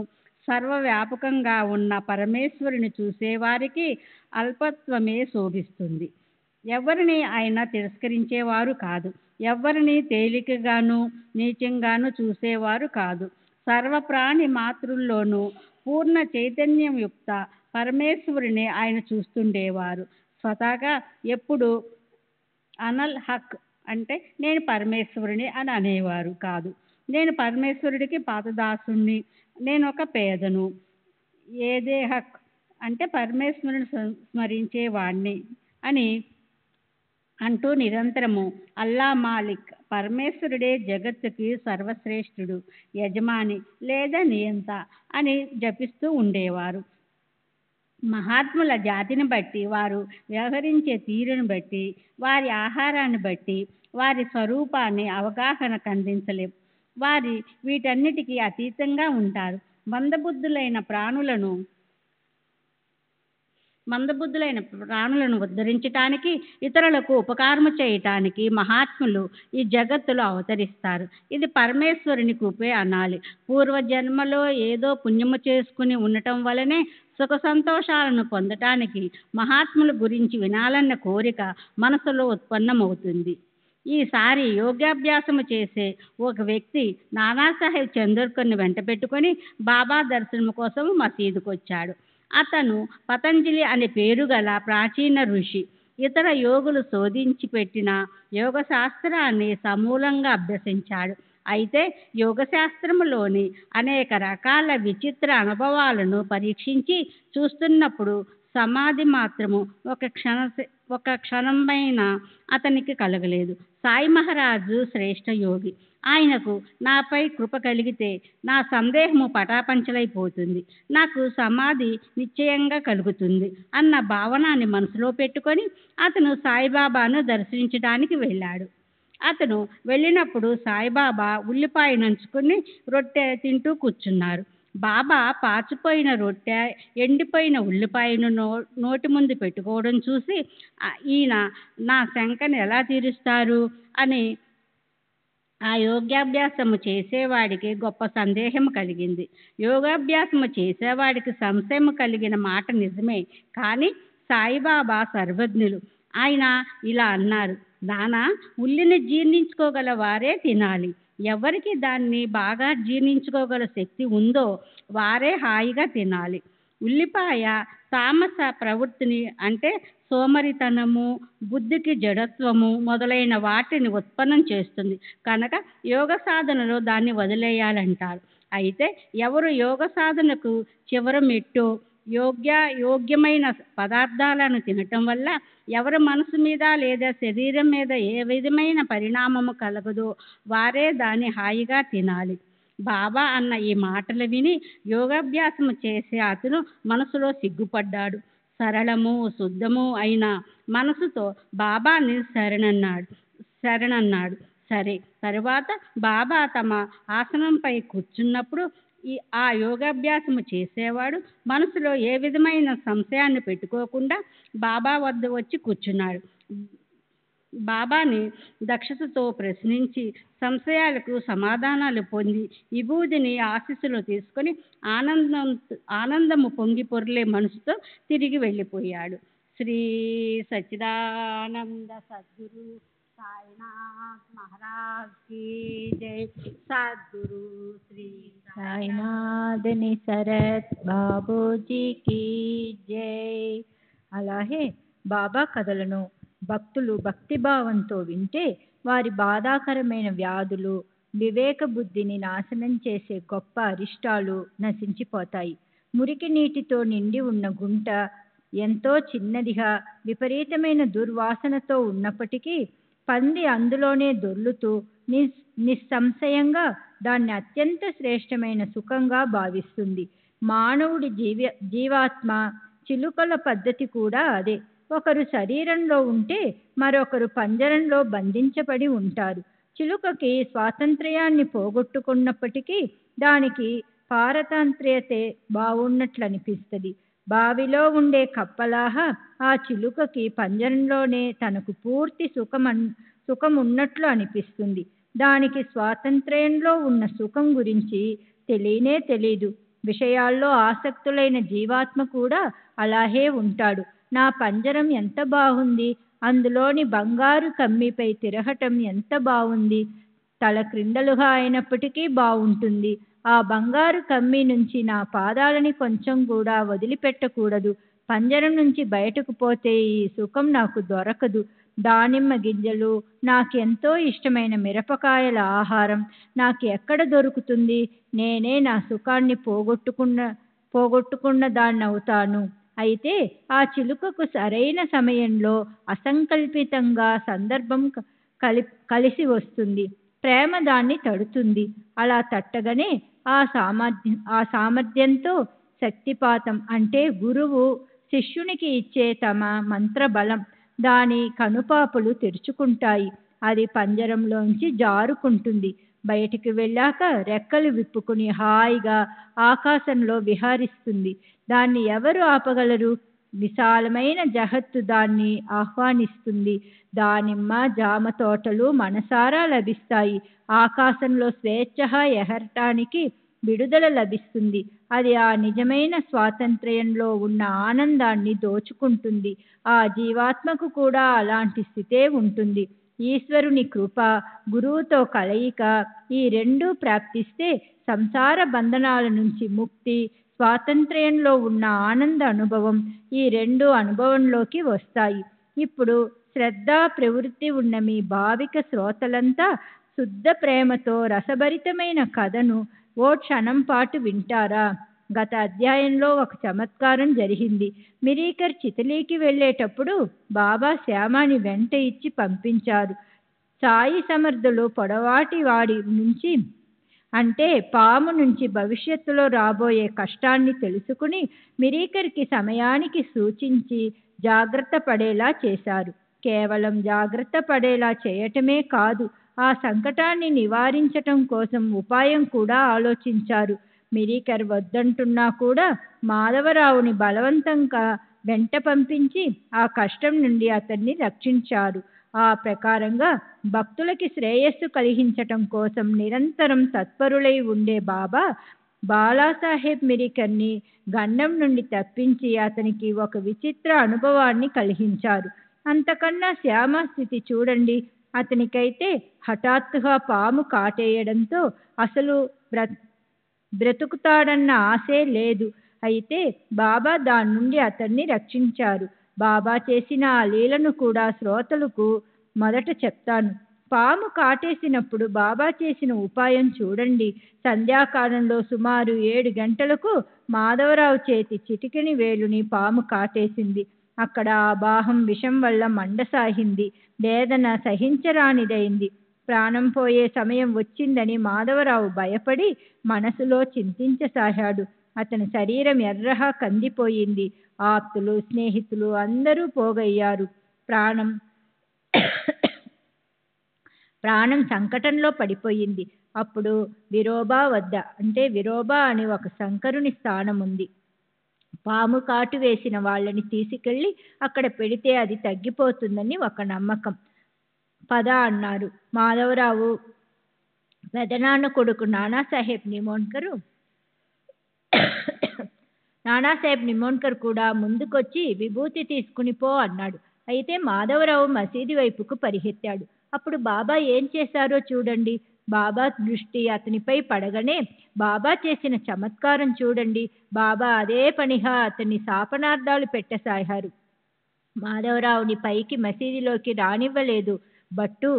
సర్వవ్యాపకంగా ఉన్న పరమేశ్వరుని చూసేవారికి అల్పత్వమే శోభిస్తుంది. ఎవరిని ఆయన తిరస్కరించేవారు కాదు. ఎవరిని తేలికగాను నీచంగాను చూసేవారు కాదు. సర్వప్రాణి మాతృల్లోనూ పూర్ణ చైతన్యం యుక్త పరమేశ్వరుని ఆయన చూస్తుండేవారు. స్వతహాగా ఎప్పుడు అనల్ హక్ అంటే నేను పరమేశ్వరుని అని అనేవారు కాదు. నేను పరమేశ్వరుడికి పాతదాసుని, నేను ఒక పేదను. ఏదే హక్ అంటే పరమేశ్వరుని స్మరించేవాణ్ణి అని అంటూ నిరంతరము అల్లా మాలిక్, పరమేశ్వరుడే జగత్తుకి సర్వశ్రేష్ఠుడు, యజమాని లేదా నియంత అని జపిస్తూ ఉండేవారు. మహాత్ముల జాతిని బట్టి, వారు వ్యవహరించే తీరును బట్టి, వారి ఆహారాన్ని బట్టి వారి స్వరూపాన్ని అవగాహన కందించలేం. వారి వీటన్నిటికీ అతీతంగా ఉంటారు. మందబుద్ధులైన ప్రాణులను ఉద్ధరించటానికి, ఇతరులకు ఉపకారము చేయటానికి మహాత్ములు ఈ జగత్తులో అవతరిస్తారు. ఇది పరమేశ్వరుని కృపే అనాలి. పూర్వజన్మలో ఏదో పుణ్యము చేసుకుని ఉండటం వలనే సుఖ సంతోషాలను పొందటానికి మహాత్ముల గురించి వినాలన్న కోరిక మనసులో ఉత్పన్నమవుతుంది. ఈసారి యోగాభ్యాసము చేసే ఒక వ్యక్తి నానాసాహెబ్ చందోర్కర్ని వెంట పెట్టుకొని బాబా దర్శనం కోసం మసీదుకు వచ్చాడు. అతను పతంజలి అనే పేరు గల ప్రాచీన ఋషి. ఇతర యోగులు శోధించి పెట్టిన యోగశాస్త్రాన్ని సమూలంగా అభ్యసించాడు. అయితే యోగశాస్త్రములోని అనేక రకాల విచిత్ర అనుభవాలను పరీక్షించి చూస్తున్నప్పుడు సమాధి మాత్రము ఒక క్షణమైన అతనికి కలగలేదు. సాయి మహారాజు శ్రేష్ఠ యోగి. ఆయనకు నాపై కృప కలిగితే నా సందేహము పటాపంచలైపోతుంది, నాకు సమాధి నిశ్చయంగా కలుగుతుంది అన్న భావనాన్ని మనసులో పెట్టుకొని అతను సాయిబాబాను దర్శించడానికి వెళ్ళాడు. అతను వెళ్ళినప్పుడు సాయిబాబా ఉల్లిపాయ నంచుకుని రొట్టె తింటూ కూర్చున్నారు. బాబా పాచిపోయిన రొట్టె, ఎండిపోయిన ఉల్లిపాయను నోటి ముందు పెట్టుకోవడం చూసి ఈయన నా శంకను ఎలా తీరుస్తారు అని ఆ యోగాభ్యాసము చేసేవాడికి గొప్ప సందేహం కలిగింది. యోగాభ్యాసము చేసేవాడికి సంశయం కలిగిన మాట నిజమే, కానీ సాయిబాబా సర్వజ్ఞులు. ఆయన ఇలా అన్నారు, నానా, ఉల్లిని జీర్ణించుకోగల వారే తినాలి. ఎవరికి దాన్ని బాగా జీర్ణించుకోగల శక్తి ఉందో వారే హాయిగా తినాలి. ఉల్లిపాయ తామస ప్రవృత్తిని అంటే సోమరితనము, బుద్ధికి జడత్వము మొదలైన వాటిని ఉత్పన్నం చేస్తుంది. కనుక యోగ సాధనలో దాన్ని వదిలేయాలంటారు. అయితే ఎవరు యోగ సాధనకు చివరి మెట్టు యోగ్యమైన పదార్థాలను తినటం వల్ల ఎవరి మనసు మీద లేదా శరీరం మీద ఏ విధమైన పరిణామము కలగదో వారే దాన్ని హాయిగా తినాలి. బాబా అన్న ఈ మాటలు విని యోగాభ్యాసము చేసే అతను మనసులో సిగ్గుపడ్డాడు. సరళము శుద్ధము అయిన మనసుతో బాబాని శరణన్నాడు. సరే, తరువాత బాబా తమ ఆసనంపై కూర్చున్నప్పుడు ఆ యోగాభ్యాసము చేసేవాడు మనసులో ఏ విధమైన సంశయాన్ని పెట్టుకోకుండా బాబా వద్ద వచ్చి కూర్చున్నాడు. బాబాని దక్షతతో ప్రశ్నించి సంశయాలకు సమాధానాలు పొంది విభూదిని ఆశీస్సులు తీసుకొని ఆనందము పొంగి పొర్లే మనసుతో తిరిగి వెళ్ళిపోయాడు. శ్రీ సచ్చిదానంద సద్గురు సాయినాథ్ మహారాజ్ की जय. सद्गुरु श्री సాయినాథ్ నిసరత్ బాబూజీ की जय. అలాగే బాబా కథలను భక్తులు భక్తిభావంతో వింటే వారి బాధాకరమైన వ్యాధులు, వివేక బుద్ధిని నాశనం చేసే గొప్ప అరిష్టాలు నశించిపోతాయి. మురికి నీటితో నిండి ఉన్న గుంట ఎంతో చిన్నదిగా విపరీతమైన దుర్వాసనతో ఉన్నప్పటికీ పంది అందులోనే దొర్లుతూ నిస్సంశయంగా దాన్ని అత్యంత శ్రేష్టమైన సుఖంగా భావిస్తుంది. మానవుడి జీవాత్మ చిలుకల పద్ధతి కూడా అదే. ఒకరు శరీరంలో ఉంటే మరొకరు పంజరంలో బంధించబడి ఉంటారు. చిలుకకి స్వాతంత్ర్యాన్ని పోగొట్టుకున్నప్పటికీ దానికి పారతంత్ర్యతే బాగున్నట్లు అనిపిస్తుంది. బావిలో ఉండే కప్పలాహ ఆ చిలుకకి పంజరంలోనే తనకు పూర్తి సుఖం ఉన్నట్లు అనిపిస్తుంది. దానికి స్వాతంత్ర్యంలో ఉన్న సుఖం గురించి తెలియనే తెలీదు. విషయాల్లో ఆసక్తులైన జీవాత్మ కూడా అలాగే ఉంటాడు. నా పంజరం ఎంత బాగుంది, అందులోని బంగారు కమ్మిపై తిరగటం ఎంత బాగుంది, తల క్రిందలుగా అయినప్పటికీ బాగుంటుంది. ఆ బంగారు కమ్మి నుంచి నా పాదాలని కొంచెం కూడా వదిలిపెట్టకూడదు. పంజరం నుంచి బయటకు పోతే ఈ సుఖం నాకు దొరకదు. దానిమ్మ గింజలు, నాకెంతో ఇష్టమైన మిరపకాయల ఆహారం నాకు ఎక్కడ దొరుకుతుంది? నేనే నా సుఖాన్ని పోగొట్టుకున్న దాన్నవుతాను. అయితే ఆ చిలుకకు సరైన సమయంలో అసంకల్పితంగా సందర్భం కలిసి వస్తుంది. ప్రేమ దాన్ని తడుతుంది. అలా తట్టగానే ఆ సామర్థ్యంతో శక్తిపాతం అంటే గురువు శిష్యునికి ఇచ్చే తమ మంత్రబలం దాని కనుపాపలు తెరుచుకుంటాయి. అది పంజరంలోంచి జారుకుంటుంది. బయటికి వెళ్ళాక రెక్కలు విప్పుకుని హాయిగా ఆకాశంలో విహరిస్తుంది. దాన్ని ఎవరు ఆపగలరు? విశాలమైన జగత్తు దాన్ని ఆహ్వానిస్తుంది. దానిమ్మ జామ తోటలు మనసారా లభిస్తాయి. ఆకాశంలో స్వేచ్ఛగా ఎగరటానికి విడుదల లభిస్తుంది. అది ఆ నిజమైన స్వాతంత్ర్యంలో ఉన్న ఆనందాన్ని దోచుకుంటుంది. ఆ జీవాత్మకు కూడా అలాంటి స్థితే ఉంటుంది. ఈశ్వరుని కృప, గురువుతో కలయిక ఈ రెండూ ప్రాప్తిస్తే సంసార బంధనాల నుంచి ముక్తి, స్వాతంత్ర్యంలో ఉన్న ఆనంద అనుభవం ఈ రెండు అనుభవంలోకి వస్తాయి. ఇప్పుడు శ్రద్ధ ప్రవృత్తి ఉన్న మీ భావిక శ్రోతలంతా శుద్ధ ప్రేమతో రసభరితమైన కథను ఓ క్షణం పాటు వింటారా? గత అధ్యాయంలో ఒక చమత్కారం జరిగింది. మిరీకర్ చితలీకి వెళ్ళేటప్పుడు బాబా శ్యామాని వెంట ఇచ్చి పంపించారు. సాయి సమర్థులు పొడవాటి వాడి నుంచి అంటే పాము నుంచి భవిష్యత్తులో రాబోయే కష్టాన్ని తెలుసుకుని మిరీకర్కి సమయానికి సూచించి జాగ్రత్త పడేలా చేశారు. కేవలం జాగ్రత్త పడేలా చేయటమే కాదు, ఆ సంకటాన్ని నివారించటం కోసం ఉపాయం కూడా ఆలోచించారు. మిరీకర్ వద్దంటున్నా కూడా మాధవరావుని బలవంతంగా వెంట పంపించి ఆ కష్టం నుండి అతన్ని రక్షించారు. ఆ ప్రకారంగా భక్తులకి శ్రేయస్సు కలిగించటం కోసం నిరంతరం తత్పరులై ఉండే బాబా బాలాసాహెబ్ మిరీకర్ని గండం నుండి తప్పించి అతనికి ఒక విచిత్ర అనుభవాన్ని కలిగించారు. అంతకన్నా శ్యామ స్థితి చూడండి. అతనికైతే హఠాత్తుగా పాము కాటేయడంతో అసలు బ్రతుకుతాడన్న ఆశే లేదు. అయితే బాబా దాని నుండి అతన్ని రక్షించారు. బాబా చేసిన ఆ లీలను కూడా శ్రోతలకు మొదట చెప్తాను. పాము కాటేసినప్పుడు బాబా చేసిన ఉపాయం చూడండి. సంధ్యాకాలంలో సుమారు 7 గంటలకు మాధవరావు చేతి చిటికెని వేలుని పాము కాటేసింది. అక్కడ ఆ బాహం విషం వల్ల మండసాగింది. వేదన సహించరానిదైంది. ప్రాణం పోయే సమయం వచ్చిందని మాధవరావు భయపడి మనసులో చింతించసాగాడు. అతని శరీరం ఎర్రగా కందిపోయింది. ఆప్తులు, స్నేహితులు అందరూ పోగయ్యారు. ప్రాణం సంకటంలో పడిపోయింది. అప్పుడు విరోబా వద్ద, అంటే విరోబా అని ఒక శంకరుని స్థానం ఉంది. పాము కాటు వేసిన వాళ్ళని తీసుకెళ్ళి అక్కడ పెడితే అది తగ్గిపోతుందని ఒక నమ్మకం. పద అన్నారు. మాధవరావు పెదనాన్న కొడుకు నానాసాహెబ్ నిమోన్కర్ కూడా ముందుకొచ్చి విభూతి తీసుకుని పో అన్నాడు. అయితే మాధవరావు మసీదు వైపుకు పరిగెత్తాడు. అప్పుడు బాబా ఏం చేశారో చూడండి. బాబా దృష్టి అతనిపై పడగానే బాబా చేసిన చమత్కారం చూడండి. బాబా అదే పనిగా అతన్ని శాపనార్థాలు పెట్టసాగారు. మాధవరావుని పైకి మసీదులోకి రానివ్వలేదు. బట్టు,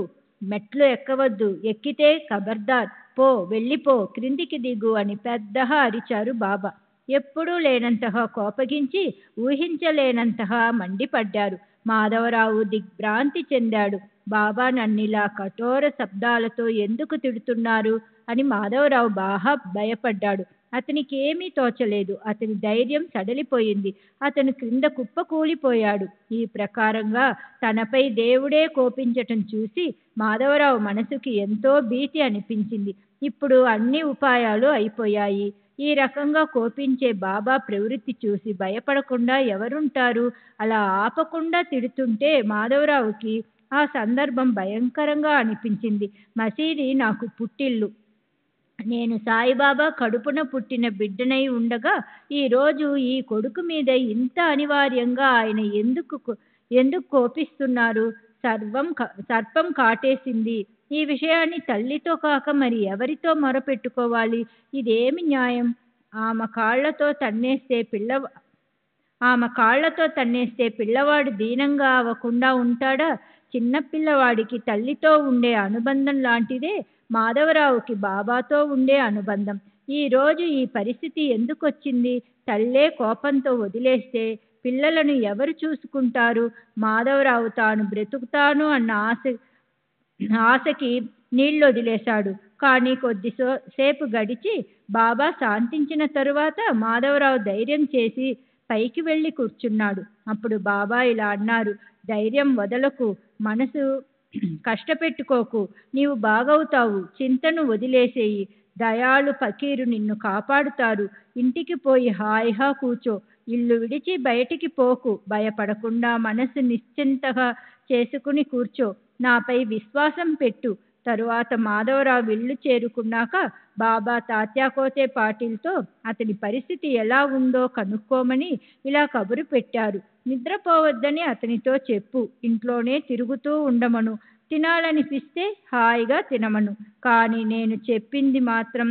మెట్లు ఎక్కవద్దు, ఎక్కితే ఖబర్దార్, పో, వెళ్ళిపో, క్రిందికి దిగు అని పెద్దగా అరిచారు బాబా. ఎప్పుడూ లేనంతగా కోపగించి ఊహించలేనంతగా మండిపడ్డారు. మాధవరావు దిగ్భ్రాంతి చెందాడు. బాబా నన్నిలా కఠోర శబ్దాలతో ఎందుకు తిడుతున్నారు అని మాధవరావు బాగా భయపడ్డాడు. అతనికి ఏమీ తోచలేదు. అతని ధైర్యం సడలిపోయింది. అతను క్రింద కుప్పకూలిపోయాడు. ఈ ప్రకారంగా తనపై దేవుడే కోపించటం చూసి మాధవరావు మనసుకి ఎంతో భీతి అనిపించింది. ఇప్పుడు అన్ని ఉపాయాలు అయిపోయాయి. ఈ రకంగా కోపించే బాబా ప్రవృత్తి చూసి భయపడకుండా ఎవరుంటారు? అలా ఆపకుండా తిడుతుంటే మాధవరావుకి ఆ సందర్భం భయంకరంగా అనిపించింది. మసీది నాకు పుట్టిల్లు. నేను సాయిబాబా కడుపున పుట్టిన బిడ్డనై ఉండగా ఈరోజు ఈ కొడుకు మీద ఇంత అనివార్యంగా ఆయన ఎందుకు కోపిస్తున్నారు? సర్పం కాటేసింది. ఈ విషయాన్ని తల్లితో కాక మరి ఎవరితో మొరపెట్టుకోవాలి? ఇదేమి న్యాయం? ఆమె కాళ్లతో తన్నేస్తే పిల్లవాడు దీనంగా అవ్వకుండా ఉంటాడా? చిన్నపిల్లవాడికి తల్లితో ఉండే అనుబంధం లాంటిదే మాధవరావుకి బాబాతో ఉండే అనుబంధం. ఈరోజు ఈ పరిస్థితి ఎందుకొచ్చింది? తల్లే కోపంతో వదిలేస్తే పిల్లలను ఎవరు చూసుకుంటారు? మాధవరావు తాను బ్రతుకుతాను అన్న ఆశకి నీళ్లు వదిలేశాడు. కానీ కొద్దిసేపు గడిచి బాబా శాంతించిన తరువాత మాధవరావు ధైర్యం చేసి పైకి వెళ్ళి కూర్చున్నాడు. అప్పుడు బాబా ఇలా అన్నారు. ధైర్యం వదలకు, మనసు కష్టపెట్టుకోకు, నీవు బాగవుతావు, చింతను వదిలేసేయి. దయాళు ఫకీరు నిన్ను కాపాడుతారు. ఇంటికి పోయి హాయిగా కూర్చో. ఇల్లు విడిచి బయటికి పోకు. భయపడకుండా మనసు నిశ్చింతగా చేసుకుని కూర్చో. నాపై విశ్వాసం పెట్టు. తరువాత మాధవరావు ఇల్లు చేరుకున్నాక బాబా తాత్యాకోతే పాటిల్తో అతని పరిస్థితి ఎలా ఉందో కనుక్కోమని ఇలా కబురు పెట్టారు. నిద్రపోవద్దని అతనితో చెప్పు. ఇంట్లోనే తిరుగుతూ ఉండమను. తినాలనిపిస్తే హాయిగా తినమను. కానీ నేను చెప్పింది మాత్రం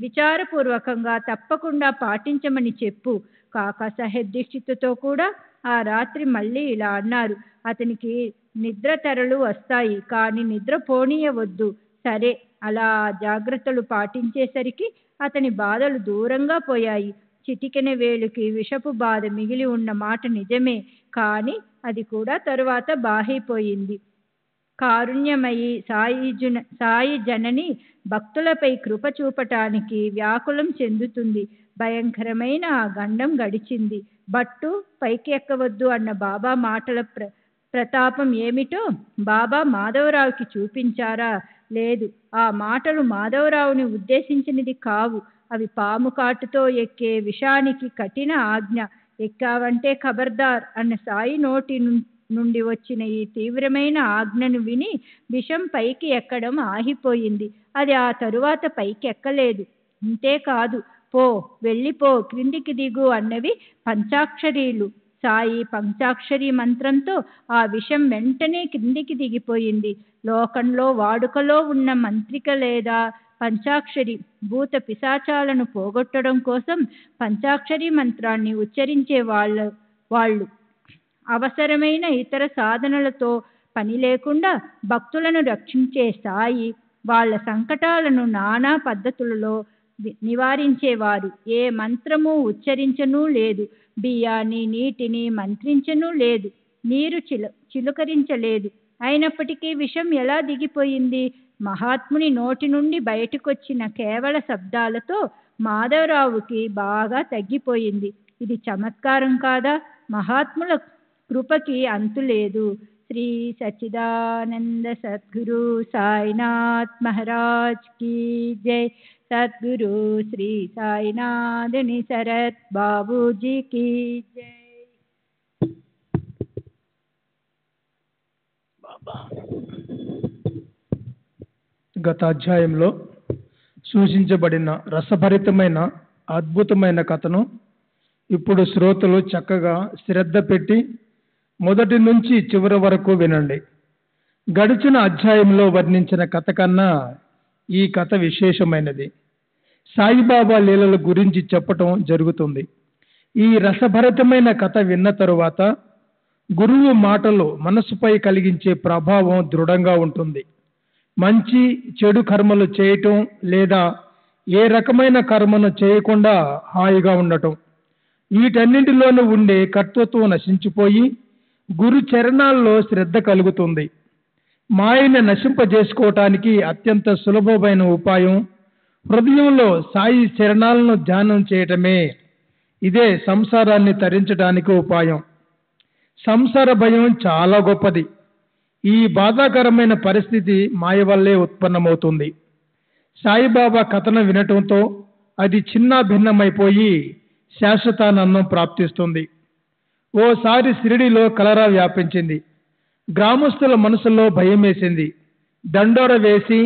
విచారపూర్వకంగా తప్పకుండా పాటించమని చెప్పు. కాకా సాహెబ్ దీక్షితుతో కూడా ఆ రాత్రి మళ్ళీ ఇలా అన్నారు. అతనికి నిద్ర తెరలు వస్తాయి, కానీ నిద్ర పోనీయవద్దు. సరే, అలా జాగ్రత్తలు పాటించేసరికి అతని బాధలు దూరంగా పోయాయి. చిటికెన వేలుకి విషపు బాధ మిగిలి ఉన్న మాట నిజమే, కానీ అది కూడా తరువాత బాహైపోయింది. కారుణ్యమయి సాయి జనని భక్తులపై కృప చూపటానికి వ్యాకులం చెందుతుంది. భయంకరమైన ఆ గండం గడిచింది. బట్టు, పైకి ఎక్కవద్దు అన్న బాబా మాటల ప్రతాపం ఏమిటో బాబా మాధవరావుకి చూపించారా? లేదు, ఆ మాటలు మాధవరావుని ఉద్దేశించినది కావు. అవి పాము కాటుతో ఎక్కే విషానికి కఠిన ఆజ్ఞ. ఎక్కావంటే ఖబర్దార్ అన్న సాయి నోటి నుండి వచ్చిన ఈ తీవ్రమైన ఆజ్ఞను విని విషం పైకి ఎక్కడం ఆగిపోయింది. అది ఆ తరువాత పైకి ఎక్కలేదు. అంతేకాదు, పో, వెళ్ళిపో, క్రిందికి దిగు అన్నవి పంచాక్షరీలు. సాయి పంచాక్షరి మంత్రంతో ఆ విషం వెంటనే క్రిందికి దిగిపోయింది. లోకంలో వాడుకలో ఉన్న మంత్రిక లేదా పంచాక్షరి భూత పిశాచాలను పోగొట్టడం కోసం పంచాక్షరి మంత్రాన్ని ఉచ్చరించే వాళ్ళు అవసరమైన ఇతర సాధనలతో పని లేకుండా భక్తులను రక్షించే సాయి వాళ్ళ సంకటాలను నానా పద్ధతులలో నివారించేవారు. ఏ మంత్రము ఉచ్చరించను లేదు, బియ్యాన్ని నీటిని మంత్రించను లేదు, నీరు చిలుకరించలేదు. అయినప్పటికీ విషం ఎలా దిగిపోయింది? మహాత్ముని నోటి నుండి బయటకొచ్చిన కేవల శబ్దాలతో మాధవరావుకి బాగా తగ్గిపోయింది. ఇది చమత్కారం కాదా? మహాత్ముల కృపకి అంతులేదు. శ్రీ సచ్చిదానంద సద్గురు సాయినాథ్ మహారాజ్ की जय. सद्गुरु श्री साईनाथनी शरत बाबूजी की जय. గత అధ్యాయంలో సూచించబడిన రసభరితమైన అద్భుతమైన కథను ఇప్పుడు శ్రోతలు చక్కగా శ్రద్ధ పెట్టి మొదటి నుంచి చివరి వరకు వినండి. గడిచిన అధ్యాయంలో వర్ణించిన కథ కన్నా ఈ కథ విశేషమైనది. సాయిబాబా లీలల గురించి చెప్పటం జరుగుతుంది. ఈ రసభరితమైన కథ విన్న తరువాత గురువు మాటలు మనసుపై కలిగించే ప్రభావం దృఢంగా ఉంటుంది. మంచి చెడు కర్మలు చేయటం లేదా ఏ రకమైన కర్మను చేయకుండా హాయిగా ఉండటం, వీటన్నింటిలోనూ ఉండే కర్తృత్వం నశించిపోయి గురు చరణాల్లో శ్రద్ధ కలుగుతుంది. మాయను నశింపజేసుకోవటానికి అత్యంత సులభమైన ఉపాయం హృదయంలో సాయి చరణాలను ధ్యానం చేయటమే. ఇదే సంసారాన్ని తరించడానికి ఉపాయం. సంసార భయం చాలా గొప్పది. ఈ బాధాకరమైన పరిస్థితి మాయ వల్లే ఉత్పన్నమవుతుంది. సాయిబాబా కథను వినటంతో అది చిన్న భిన్నమైపోయి శాశ్వతానందం ప్రాప్తిస్తుంది. ఓసారి షిరిడిలో కలరా వ్యాపించింది. గ్రామస్తుల మనసులో భయం వేసింది. దండోర వేసి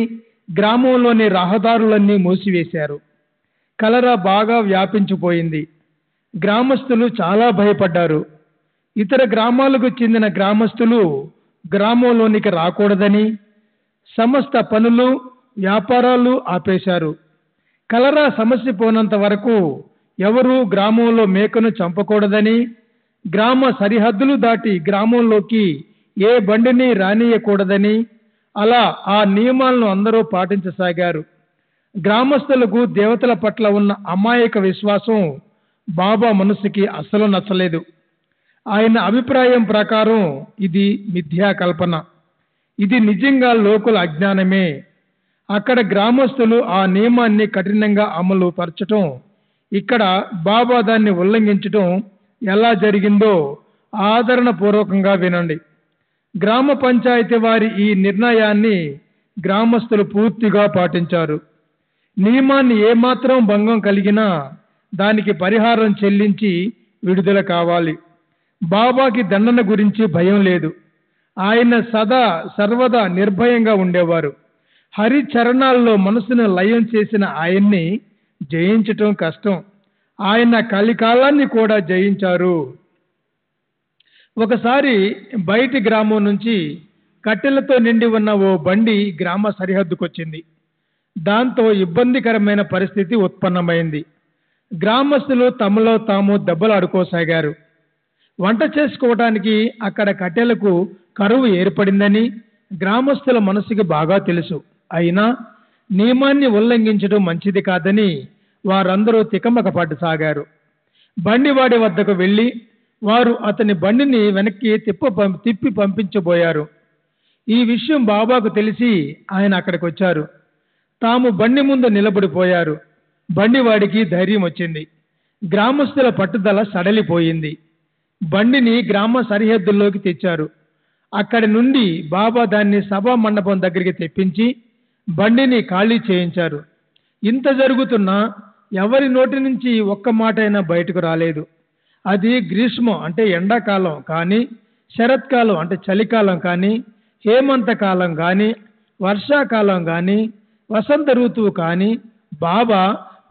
గ్రామంలోని రహదారులన్నీ మూసివేశారు. కలరా బాగా వ్యాపించిపోయింది. గ్రామస్తులు చాలా భయపడ్డారు. ఇతర గ్రామాలకు చెందిన గ్రామస్తులు గ్రామంలోనికి రాకూడదని సమస్త పనులు వ్యాపారాలు ఆపేశారు. కలరా సమస్య పోనంత వరకు ఎవరూ గ్రామంలో మేకను చంపకూడదని, గ్రామ సరిహద్దులు దాటి గ్రామంలోకి ఏ బండిని రానియకూడదని, అలా ఆ నియమాలను అందరూ పాటించసాగారు. గ్రామస్తులకు దేవతల పట్ల ఉన్న అమాయక విశ్వాసం బాబా మనసుకి అస్సలు నచ్చలేదు. ఆయన అభిప్రాయం ప్రకారం ఇది మిథ్యా కల్పన, ఇది నిజంగా లోకుల అజ్ఞానమే. అక్కడ గ్రామస్తులు ఆ నియమాన్ని కఠినంగా అమలు పరచటం, ఇక్కడ బాబా దాన్ని ఉల్లంఘించటం ఎలా జరిగిందో ఆదరణపూర్వకంగా వినండి. గ్రామ పంచాయతీ వారి ఈ నిర్ణయాన్ని గ్రామస్తులు పూర్తిగా పాటించారు. నియమాన్ని ఏమాత్రం భంగం కలిగినా దానికి పరిహారం చెల్లించి విడుదల కావాలి. బాబాకి దండన గురించి భయం లేదు. ఆయన సర్వదా నిర్భయంగా ఉండేవారు. హరి చరణాల్లో మనసును లయం చేసిన ఆయన్ని జయించటం కష్టం. ఆయన కలికాలాన్ని కూడా జయించారు. ఒకసారి బయటి గ్రామం నుంచి కట్టెలతో నిండి ఉన్న ఓ బండి గ్రామ సరిహద్దుకొచ్చింది. దాంతో ఇబ్బందికరమైన పరిస్థితి ఉత్పన్నమైంది. గ్రామస్తులు తమలో తాము దెబ్బలాడుకోసాగారు. వంట చేసుకోవడానికి అక్కడ కట్టెలకు కరువు ఏర్పడిందని గ్రామస్తుల మనసుకి బాగా తెలుసు. అయినా నియమాన్ని ఉల్లంఘించడం మంచిది కాదని వారందరూ తికమక పడసాగారు. బండివాడి వద్దకు వెళ్ళి వారు అతని బండిని వెనక్కి తిప్పి పంపించబోయారు. ఈ విషయం బాబాకు తెలిసి ఆయన అక్కడికి వచ్చారు. తాము బండి ముందు నిలబడిపోయారు. బండివాడికి ధైర్యం వచ్చింది. గ్రామస్తుల పట్టుదల సడలిపోయింది. బండిని గ్రామ సరిహద్దుల్లోకి తెచ్చారు. అక్కడి నుండి బాబా దాన్ని సభా మండపం దగ్గరికి తెప్పించి బండిని ఖాళీ చేయించారు. ఇంత జరుగుతున్నా ఎవరి నోటి నుంచి ఒక్క మాట అయినా బయటకు రాలేదు. అది గ్రీష్మం అంటే ఎండాకాలం కానీ, శరత్కాలం అంటే చలికాలం కానీ, హేమంతకాలం కానీ, వర్షాకాలం కానీ, వసంత ఋతువు కానీ బాబా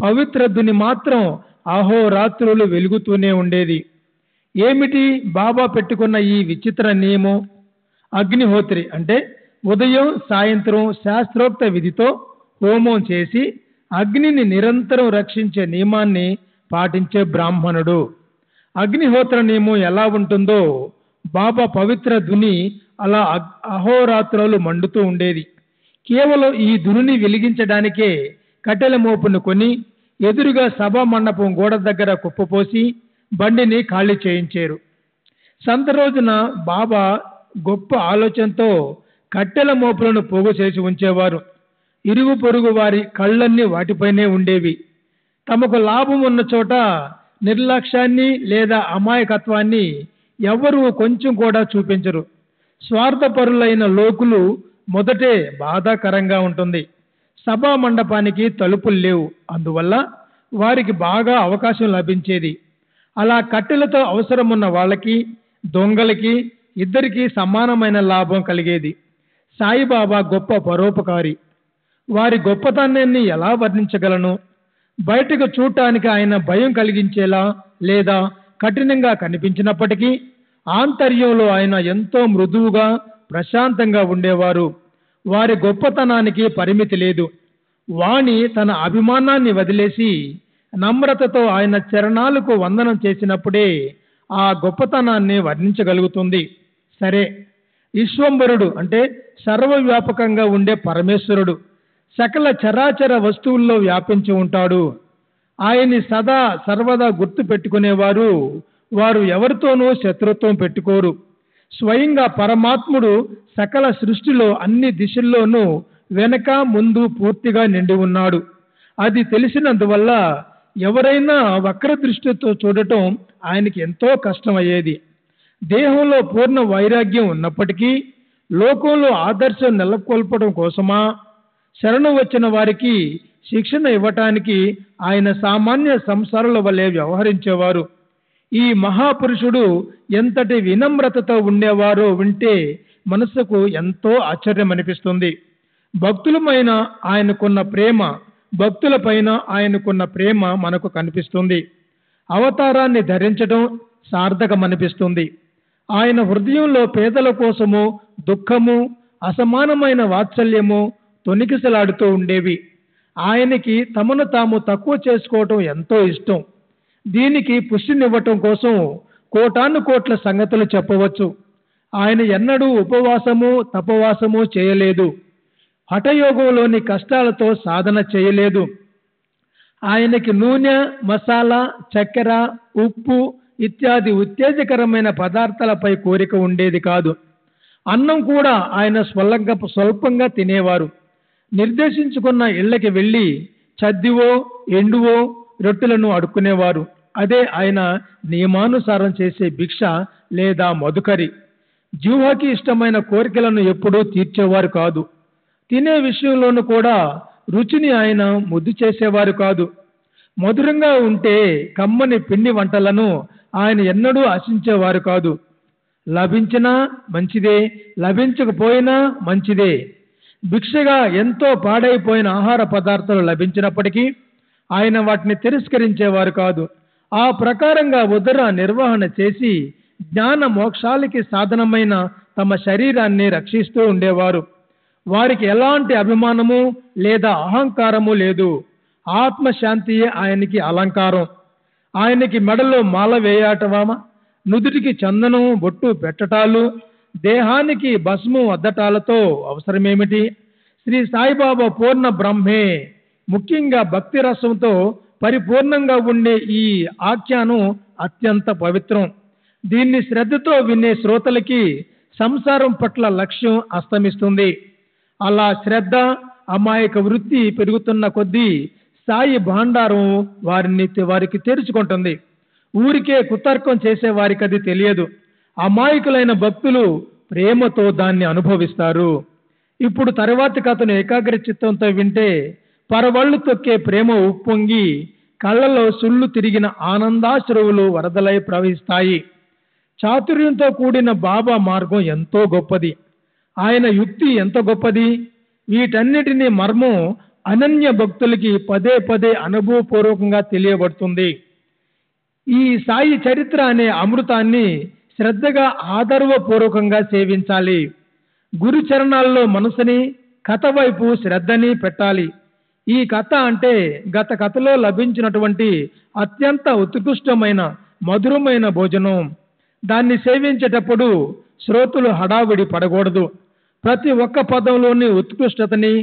పవిత్ర ధుని మాత్రం అహోరాత్రులు వెలుగుతూనే ఉండేది. ఏమిటి బాబా పెట్టుకున్న ఈ విచిత్ర నియమం? అగ్నిహోత్రి అంటే ఉదయం సాయంత్రం శాస్త్రోక్త విధితో హోమం చేసి అగ్నిని నిరంతరం రక్షించే నియమాన్ని పాటించే బ్రాహ్మణుడు. అగ్నిహోత్ర నియమం ఎలా ఉంటుందో బాబా పవిత్ర ధుని అలా అహోరాత్రాలు మండుతూ ఉండేది. కేవలం ఈ దునిని వెలిగించడానికే కట్టెల మోపును కొని ఎదురుగా సభా మండపం గోడ దగ్గర కుప్పపోసి బండిని ఖాళీ చేయించారు. సంత రోజున బాబా గొప్ప ఆలోచనతో కట్టెల మోపులను పోగు చేసి ఉంచేవారు. ఇరుగు పొరుగు వారి కళ్ళన్నీ వాటిపైనే ఉండేవి. తమకు లాభం ఉన్న చోట నిర్లక్ష్యాన్ని లేదా అమాయకత్వాన్ని ఎవ్వరూ కొంచెం కూడా చూపించరు. స్వార్థపరులైన లోకులు మొదటే బాధాకరంగా ఉంటుంది. సభా మండపానికి తలుపులు లేవు, అందువల్ల వారికి బాగా అవకాశం లభించేది. అలా కట్టెలతో అవసరమున్న వాళ్ళకి, దొంగలకి ఇద్దరికీ సమానమైన లాభం కలిగేది. సాయిబాబా గొప్ప పరోపకారి. వారి గొప్పతనాన్ని ఎలా వర్ణించగలను? బయటకు చూడటానికి ఆయన భయం కలిగించేలా లేదా కఠినంగా కనిపించినప్పటికీ ఆంతర్యంలో ఆయన ఎంతో మృదువుగా ప్రశాంతంగా ఉండేవారు. వారి గొప్పతనానికి పరిమితి లేదు. వాణి తన అభిమానాన్ని వదిలేసి నమ్రతతో ఆయన చరణాలకు వందనం చేసినప్పుడే ఆ గొప్పతనాన్ని వర్ణించగలుగుతుంది. సరే, ఈశ్వంబరుడు అంటే సర్వవ్యాపకంగా ఉండే పరమేశ్వరుడు సకల చరాచర వస్తువుల్లో వ్యాపించి ఉంటాడు. ఆయన్ని సదా సర్వదా గుర్తు పెట్టుకునేవారు వారు ఎవరితోనూ శత్రుత్వం పెట్టుకోరు. స్వయంగా పరమాత్ముడు సకల సృష్టిలో అన్ని దిశల్లోనూ వెనక ముందు పూర్తిగా నిండి ఉన్నాడు. అది తెలిసినందువల్ల ఎవరైనా వక్ర దృష్టితో చూడటం ఆయనకి ఎంతో కష్టమయ్యేది. దేహంలో పూర్ణ వైరాగ్యం ఉన్నప్పటికీ లోకంలో ఆదర్శం నెలకొల్పడం కోసమా శరణు వచ్చిన వారికి శిక్షణ ఇవ్వటానికి ఆయన సామాన్య సంసారుల వలె వ్యవహరించేవారు. ఈ మహాపురుషుడు ఎంతటి వినమ్రతతో ఉండేవారో వింటే మనసుకు ఎంతో ఆశ్చర్యం అనిపిస్తుంది. భక్తులపైన ఆయనకున్న ప్రేమ, భక్తులపైన ఆయనకున్న ప్రేమ మనకు కనిపిస్తుంది. అవతారాన్ని ధరించడం సార్థకమనిపిస్తుంది. ఆయన హృదయంలో పేదల కోసము దుఃఖము, అసమానమైన వాత్సల్యము తొణికిసలాడుతూ ఉండేవి. ఆయనకి తమను తాము తక్కువ చేసుకోవటం ఎంతో ఇష్టం. దీనికి పుష్టినివ్వటం కోసం కోటాను కోట్ల సంగతులు చెప్పవచ్చు. ఆయన ఎన్నడూ ఉపవాసము తపవాసము చేయలేదు. హఠయోగంలోని కష్టాలతో సాధన చేయలేదు. ఆయనకి నూనె, మసాలా, చక్కెర, ఉప్పు ఇత్యాది ఉత్తేజకరమైన పదార్థాలపై కోరిక ఉండేది కాదు. అన్నం కూడా ఆయన స్వల్పంగా తినేవారు. నిర్దేశించుకున్న ఇళ్లకి వెళ్ళి చద్దివో ఎండువో రొట్టెలను అడుక్కునేవారు. అదే ఆయన నియమానుసారం చేసే భిక్ష లేదా మధుకరి. జీవకి ఇష్టమైన కోరికలను ఎప్పుడూ తీర్చేవారు కాదు. తినే విషయంలోనూ కూడా రుచిని ఆయన ముద్దు చేసేవారు కాదు. మధురంగా ఉంటే కమ్మని పిండి వంటలను ఆయన ఎన్నడూ ఆశించేవారు కాదు. లభించినా మంచిదే, లభించకపోయినా మంచిదే. భిక్షగా ఎంతో పాడైపోయిన ఆహార పదార్థాలు లభించినప్పటికీ ఆయన వాటిని తిరస్కరించేవారు కాదు. ఆ ప్రకారంగా ఉదర నిర్వహణ చేసి జ్ఞాన మోక్షాలకి సాధనమైన తమ శరీరాన్ని రక్షిస్తూ ఉండేవారు. వారికి ఎలాంటి అభిమానము లేదా అహంకారము లేదు. ఆత్మశాంతియే ఆయనకి అలంకారం. ఆయనకి మెడలో మాల వేయటమా, నుదుటికి చందనం బొట్టు పెట్టటాలు, దేహానికి భస్మం అద్దటాలతో అవసరమేమిటి? శ్రీ సాయిబాబా పూర్ణ బ్రహ్మే. ముఖ్యంగా భక్తి రసంతో పరిపూర్ణంగా ఉండే ఈ ఆఖ్యానం అత్యంత పవిత్రం. దీన్ని శ్రద్ధతో వినే శ్రోతలకి సంసారం పట్ల లక్ష్యం అస్తమిస్తుంది. అలా శ్రద్ధ, అమాయక వృత్తి పెరుగుతున్న కొద్దీ సాయి భాండారం వారికి తెరుచుకుంటుంది. ఊరికే కుతర్కం చేసే వారికి అది తెలియదు. అమాయకులైన భక్తులు ప్రేమతో దాన్ని అనుభవిస్తారు. ఇప్పుడు తరువాతి కథను ఏకాగ్ర చిత్తంతో వింటే పరవళ్ళు తొక్కే ప్రేమ ఉప్పొంగి కళ్ళలో సుళ్ళు తిరిగిన ఆనందాశ్రువులు వరదలై ప్రవహిస్తాయి. చాతుర్యంతో కూడిన బాబా మార్గం ఎంతో గొప్పది. ఆయన యుక్తి ఎంత గొప్పది. వీటన్నిటినీ మర్మం అనన్య భక్తులకి పదే పదే అనుభవపూర్వకంగా తెలియబడుతుంది. ఈ సాయి చరిత్ర అనే అమృతాన్ని శ్రద్ధగా ఆదర్వపూర్వకంగా సేవించాలి. గురు చరణాల్లో మనసుని, కథ వైపు శ్రద్ధని పెట్టాలి. ఈ కథ అంటే గత కథలో లభించినటువంటి అత్యంత ఉత్కృష్టమైన మధురమైన భోజనం. దాన్ని సేవించేటప్పుడు శ్రోతలు హడావిడి పడకూడదు. ప్రతి ఒక్క పదంలోని ఉత్కృష్టతని,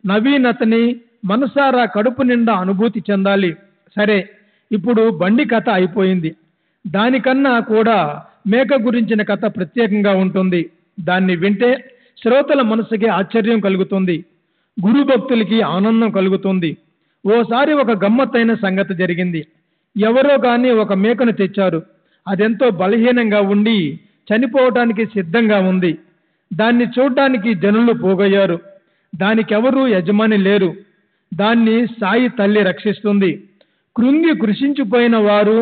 నవీనతని మనసారా కడుపు నిండా అనుభూతి చెందాలి. సరే, ఇప్పుడు బండి కథ అయిపోయింది. దానికన్నా కూడా మేక గురించిన కథ ప్రత్యేకంగా ఉంటుంది. దాన్ని వింటే శ్రోతల మనసుకి ఆశ్చర్యం కలుగుతుంది, గురు భక్తులకి ఆనందం కలుగుతుంది. ఓసారి ఒక గమ్మత్తైన సంగతి జరిగింది. ఎవరో కానీ ఒక మేకను తెచ్చారు. అదెంతో బలహీనంగా ఉండి చనిపోవటానికి సిద్ధంగా ఉంది. దాన్ని చూడ్డానికి జనులు పోగయ్యారు. దానికెవరూ యజమాని లేరు. దాన్ని సాయి తల్లి రక్షిస్తుంది. కృంగి కృషించిపోయిన వారు,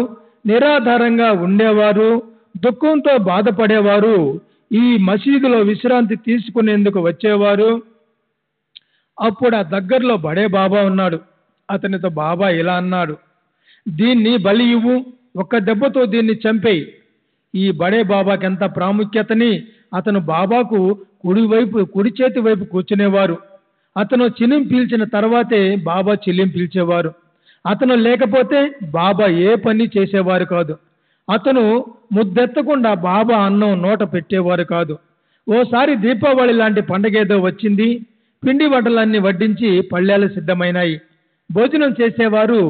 నిరాధారంగా ఉండేవారు, దుఃఖంతో బాధపడేవారు ఈ మసీదులో విశ్రాంతి తీసుకునేందుకు వచ్చేవారు. అప్పుడు ఆ దగ్గరలో బడే బాబా ఉన్నాడు. అతనితో బాబా ఇలా అన్నాడు, దీన్ని బలి ఇవ్వు, ఒక్క దెబ్బతో దీన్ని చంపేయి. ఈ బడే బాబాకి ఎంత ప్రాముఖ్యతని అతను బాబాకు కుడి చేతి వైపు కూర్చునేవారు. అతను చిలిం పీల్చిన తర్వాతే బాబా చిలిం పీల్చేవారు. అతను లేకపోతే బాబా ఏ పని చేసేవారు కాదు. అతను ముద్దెత్తకుండా బాబా అన్నం నోట పెట్టేవారు కాదు. ఓసారి దీపావళి లాంటి పండగేదో వచ్చింది. పిండి వంటలన్నీ వడ్డించి పళ్ళేలు సిద్ధమైనాయి. భోజనం చేసేవారు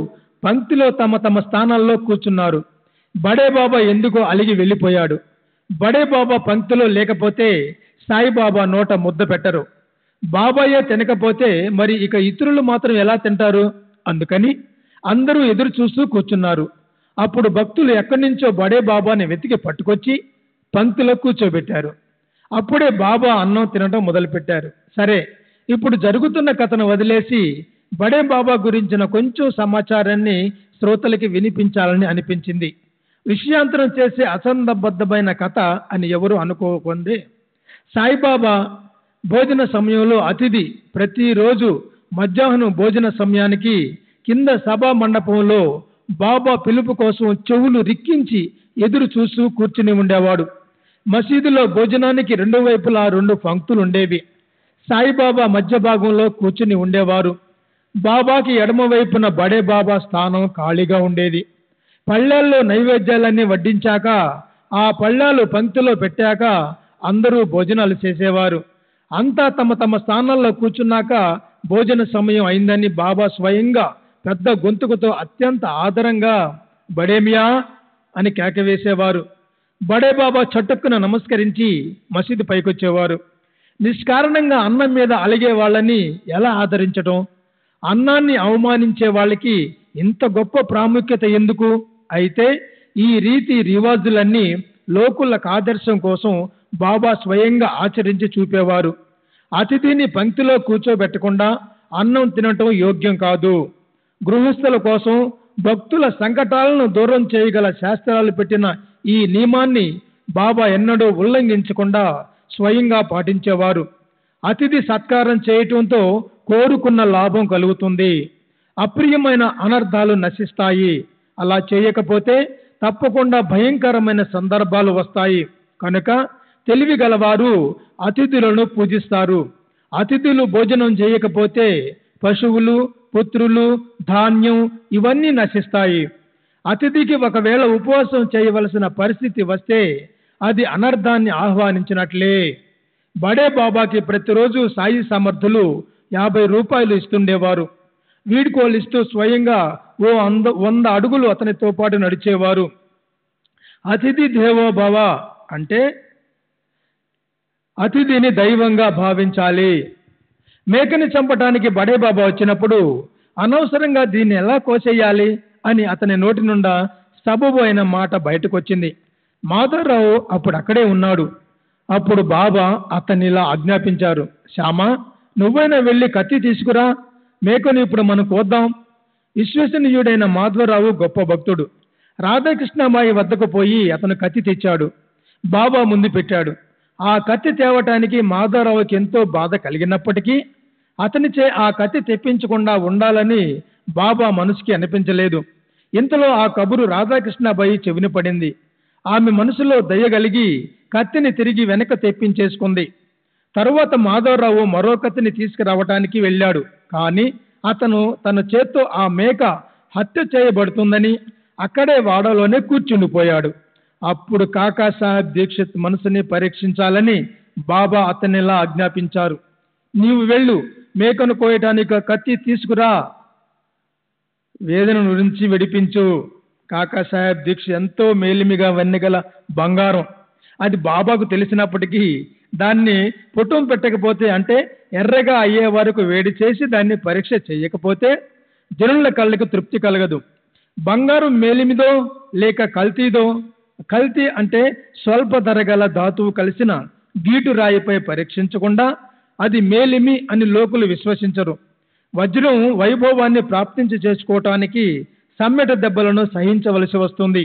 పంక్తిలో తమ తమ స్థానాల్లో కూర్చున్నారు. బడే బాబా ఎందుకో అలిగి వెళ్ళిపోయాడు. బడే బాబా పంక్తిలో లేకపోతే సాయిబాబా నోట ముద్ద పెట్టరు. బాబాయే తినకపోతే మరి ఇక ఇతరులు మాత్రం ఎలా తింటారు? అందుకని అందరూ ఎదురు చూస్తూ కూర్చున్నారు. అప్పుడు భక్తులు ఎక్కడి నుంచో బడే బాబాని వెతికి పట్టుకొచ్చి పంక్తిలో కూర్చోబెట్టారు. అప్పుడే బాబా అన్నం తినడం మొదలుపెట్టారు. సరే, ఇప్పుడు జరుగుతున్న కథను వదిలేసి బడే బాబా గురించిన కొంచెం సమాచారాన్ని శ్రోతలకి వినిపించాలని అనిపించింది. విషయాంతరం చేసే అసంబద్ధమైన కథ అని ఎవరు అనుకోకుంది. సాయిబాబా భోజన సమయంలో అతిథి ప్రతిరోజు మధ్యాహ్నం భోజన సమయానికి కింద సభా మండపంలో బాబా పిలుపు కోసం చెవులు రిక్కించి ఎదురు చూస్తూ కూర్చుని ఉండేవాడు. మసీదులో భోజనానికి రెండు వైపులా 2 పంక్తులు ఉండేవి. సాయిబాబా మధ్య భాగంలో కూర్చుని ఉండేవారు. బాబాకి ఎడమ వైపున బడే బాబా స్థానం ఖాళీగా ఉండేది. పళ్ళాల్లో నైవేద్యాలన్నీ వడ్డించాక, ఆ పళ్ళాలు పంక్తిలో పెట్టాక అందరూ భోజనాలు చేసేవారు. అంతా తమ తమ స్థానాల్లో కూర్చున్నాక భోజన సమయం అయిందని బాబా స్వయంగా పెద్ద గొంతుకుతో అత్యంత ఆదరంగా బడేమియా అని కేకవేసేవారు. బడే బాబా చటుక్కున నమస్కరించి మసీదు పైకొచ్చేవారు. నిష్కారణంగా అన్నం మీద అలిగే వాళ్ళని ఎలా ఆదరించటం? అన్నాన్ని అవమానించే వాళ్ళకి ఇంత గొప్ప ప్రాముఖ్యత ఎందుకు? అయితే ఈ రీతి రివాజులన్నీ లోకులకు ఆదర్శం కోసం బాబా స్వయంగా ఆచరించి చూపేవారు. అతిథిని పంక్తిలో కూర్చోబెట్టకుండా అన్నం తినటం యోగ్యం కాదు. గృహస్థుల కోసం భక్తుల సంకటాలను దూరం చేయగల శాస్త్రాలు పెట్టిన ఈ నియమాన్ని బాబా ఎన్నడూ ఉల్లంఘించకుండా స్వయంగా పాటించేవారు. అతిథి సత్కారం చేయటంతో కోరుకున్న లాభం కలుగుతుంది, అప్రియమైన అనర్థాలు నశిస్తాయి. అలా చేయకపోతే తప్పకుండా భయంకరమైన సందర్భాలు వస్తాయి. కనుక తెలివి గలవారు అతిథులను పూజిస్తారు. అతిథులు భోజనం చేయకపోతే పశువులు, పుత్రులు, ధాన్యం ఇవన్నీ నశిస్తాయి. అతిథికి ఒకవేళ ఉపవాసం చేయవలసిన పరిస్థితి వస్తే అది అనర్థాన్ని ఆహ్వానించినట్లే. బడే బాబాకి ప్రతిరోజు సాయి సమర్థులు 50 రూపాయలు ఇస్తుండేవారు. వీడికో లిస్టు స్వయంగా 100 అడుగులు అతనితో పాటు నడిచేవారు. అతిథి దేవో భవ అంటే అతిథిని దైవంగా భావించాలి. మేకని చంపటానికి బడే బాబా వచ్చినప్పుడు అనవసరంగా దీన్ని ఎలా కోసేయాలి అని అతని నోటి నుండా సబబు అయిన మాట బయటకొచ్చింది. మాధవరావు అప్పుడు అక్కడే ఉన్నాడు. అప్పుడు బాబా అతనిలా ఆజ్ఞాపించారు, శ్యామా, నువ్వైనా వెళ్ళి కత్తి తీసుకురా, మేకను ఇప్పుడు మనం కోద్దాం. విశ్వసనీయుడైన మాధవరావు గొప్ప భక్తుడు. రాధాకృష్ణబాయి వద్దకు పోయి అతను కత్తి తెచ్చాడు. బాబా ముందు పెట్టాడు. ఆ కత్తి తేవటానికి మాధవరావుకి ఎంతో బాధ కలిగినప్పటికీ అతనిచే ఆ కత్తి తెప్పించకుండా ఉండాలని బాబా మనసుకి అనిపించలేదు. ఇంతలో ఆ కబురు రాధాకృష్ణబాయి చెవిన పడింది. ఆమె మనసులో దయగలిగి కత్తిని తిరిగి వెనక తెప్పించేసుకుంది. తరువాత మాధవరావు మరో కత్తిని తీసుకురావటానికి వెళ్ళాడు. కానీ అతను తన చేత్తో ఆ మేక హత్య చేయబడుతుందని అక్కడే వాడలోనే కూర్చుండిపోయాడు. అప్పుడు కాకా సాహెబ్ దీక్షిత్ మనసుని పరీక్షించాలని బాబా అతనిలా ఆజ్ఞాపించారు. నీవు వెళ్ళు, మేకను కోయటానికి ఒక కత్తి తీసుకురా, వేదన నుంచి విడిపించు. కాకా సాహెబ్ దీక్ష ఎంతో మేలిమిగా వెన్నగల బంగారం. అది బాబాకు తెలిసినప్పటికీ దాన్ని పుటం పెట్టకపోతే, అంటే ఎర్రగా అయ్యే వరకు వేడి చేసి దాన్ని పరీక్ష చేయకపోతే జనుల కళ్ళకు తృప్తి కలగదు. బంగారం మేలిమిదో లేక కల్తీదో, కల్తీ అంటే స్వల్ప ధర గల ధాతువు కలిసిన గీటు రాయిపై పరీక్షించకుండా అది మేలిమి అని లోకులు విశ్వసించరు. వజ్రం వైభవాన్ని ప్రాప్తించి చేసుకోవటానికి సమ్మెట దెబ్బలను సహించవలసి వస్తుంది.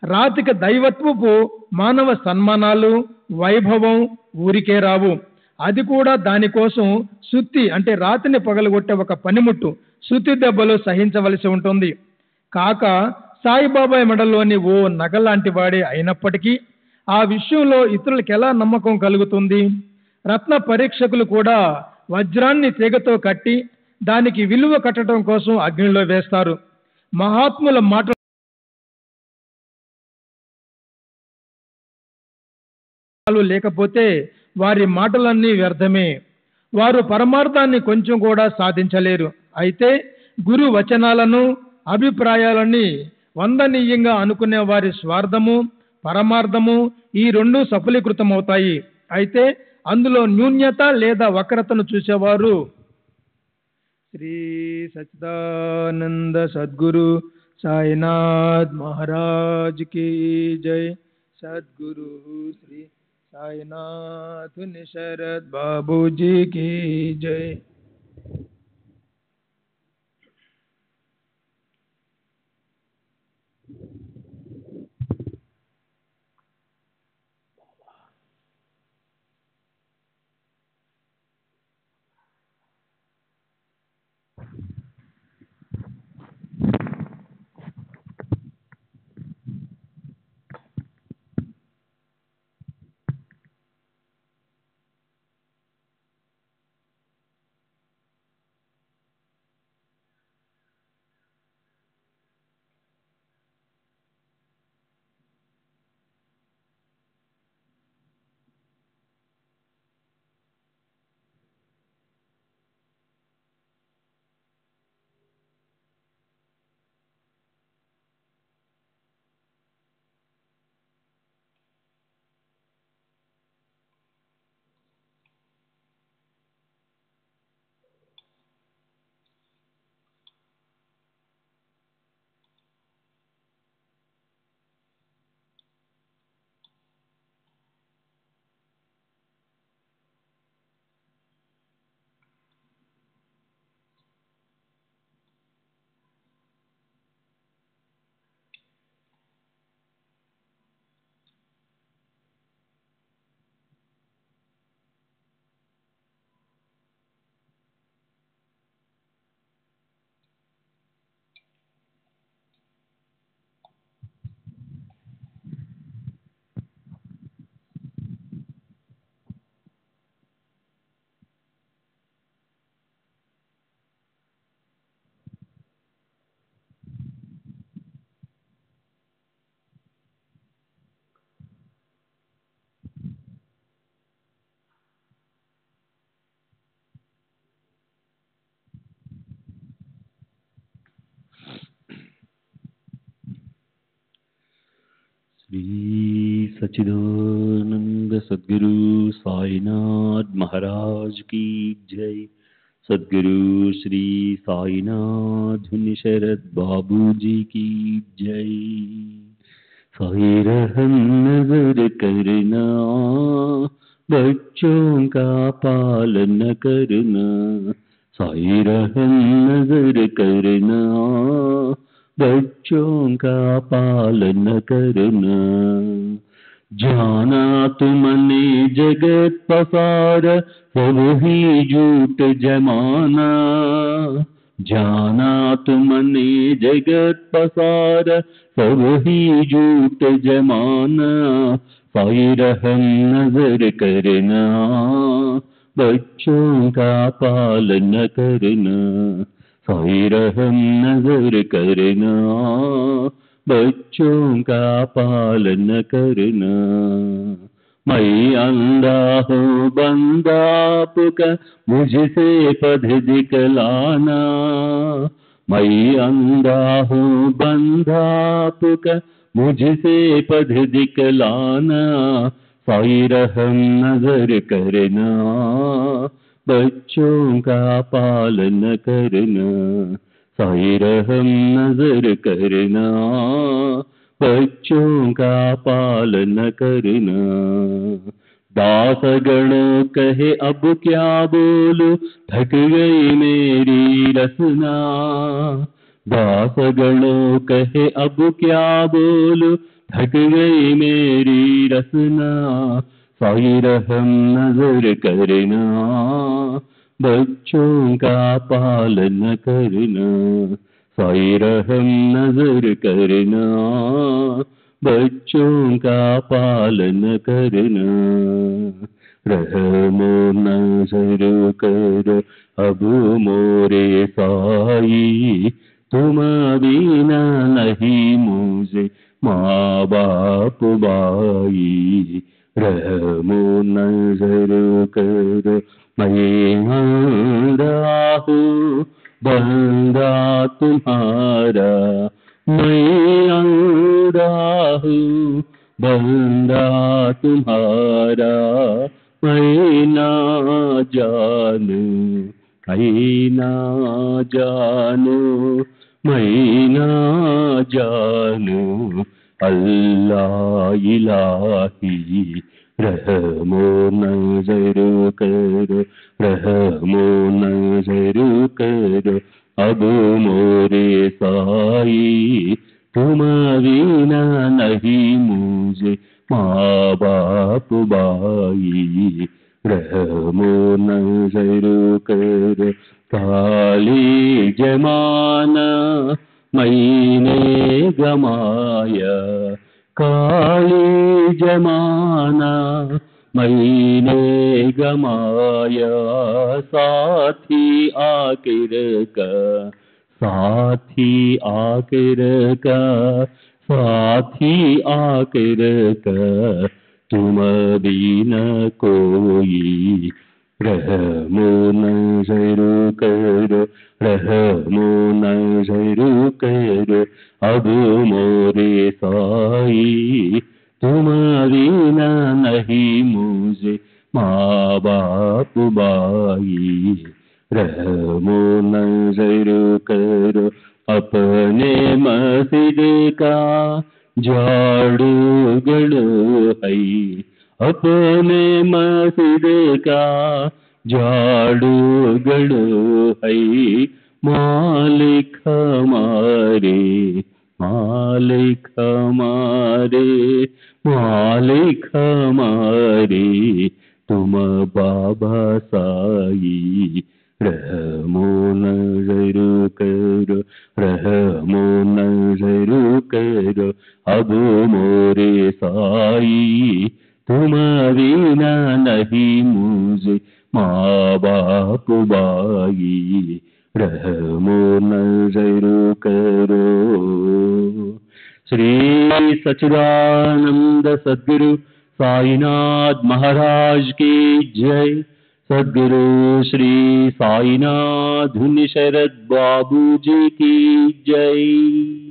రాతిక దైవత్వపు మానవ సన్మానాలు, వైభవం ఊరికే రావు. అది కూడా దానికోసం సుత్తి అంటే రాతిని పగలగొట్టే ఒక పనిముట్టు, సుత్తి దెబ్బలు సహించవలసి ఉంటుంది. కాక సాయిబాబా మెడలోని ఓ నగలాంటి వాడే అయినప్పటికీ ఆ విషయంలో ఇతరులకు ఎలా నమ్మకం కలుగుతుంది? రత్న పరీక్షకులు కూడా వజ్రాన్ని తీగతో కట్టి దానికి విలువ కట్టడం కోసం అగ్నిలో వేస్తారు. మహాత్ముల మాటలు లేకపోతే వారి మాటలన్నీ వ్యర్థమే. వారు పరమార్థాన్ని కొంచెం కూడా సాధించలేరు. అయితే గురు వచనాలను, అభిప్రాయాలని వందనీయంగా అనుకునే వారి స్వార్థము, పరమార్థము ఈ రెండు సఫలీకృతమవుతాయి. అయితే అందులో న్యూన్యత లేదా వక్రతను చూసేవారు శ్రీ సచ్చిదానంద సద్గురు సాయినాథ్ మహారాజ్ की जय. सद्गुरु श्री साईनाथ निशरद बाबू जी की जय. श्री सच्चिदानंद सद्गुरु साईनाथ महाराज की जय. सद्गुरु श्री साईनाथ निशरद बाबू जी की जय. साई रहम नजर करना, बच्चों का पालन करना. साई रहम नजर करना, बच्चों का पालन करना. जाना तुमने जगत पसार, सब ही झूठ जमाना. जाना तुमने जगत पसार, सब ही झूठ जमाना. साई रहम नजर करना, बच्चों का पालन करना. साई रहम नजर करना, बच्चों का पालन करना। मैं अंधा हूँ बंदा आपका, मुझसे पथ दिखलाना। मैं अंधा हूँ बंदा आपका, मुझसे पथ दिखलाना। साई रहम नजर करना, बच्चों का पालन करना। साई रहम नजर करना, बच्चों का पालन करना। दास गण कहे अब क्या बोलूं, थक गई मेरी रसना। दास गण कहे अब क्या बोलूं, थक गई मेरी रसना। साई रहम नजर करना, बच्चों का पालन करना। साई रहम नजर करना, बच्चों का पालन करना। रहमो नजर करो अब मोरे साई, तुम बिना नहीं मुझे माँ बाप भाई। रहमो नजर करो मैं अंधा हूँ बंदा तुम्हारा। मैं अंधा हूँ बंदा तुम्हारा। मैं ना जानू, मैं ना जानू, मैं ना जानू अल्लाह इलाही। रहमो नजर करो, रहमो नजर करो अब मोरे साई। तुम बिना नहीं मुझे माँ बाप भाई। रहमो नजर करो काली जमाना मैंने गमाया। काली जमाना मैंने गमाया। साथी आखिर का, साथी आखिर का, साथी आखिर का तुम बिना कोई। रहमो नजर करो, रहमो नजर करो अब मोरे साई। तुम बिना नहीं मुझे माँ बाप भाई। रहमो नजर करो अपने मस्जिद का झाड़ू गड़ो है। अपने मस्जिद का झाड़ू गड़ो है। मालिक हमारे, मालिक हमारे, मालिक हमारे तुम बाबा साई। रहमो नजर करो, रहमो नजर करो अब मोरे साई। तुम बिना नहीं मुझे माँ बाप भाई। रहमो नजर करो। श्री सच्चिदानंद सद्गुरु साईनाथ महाराज की जय। सद्गुरु श्री साईनाथ धुन शरद बाबू जी की जय।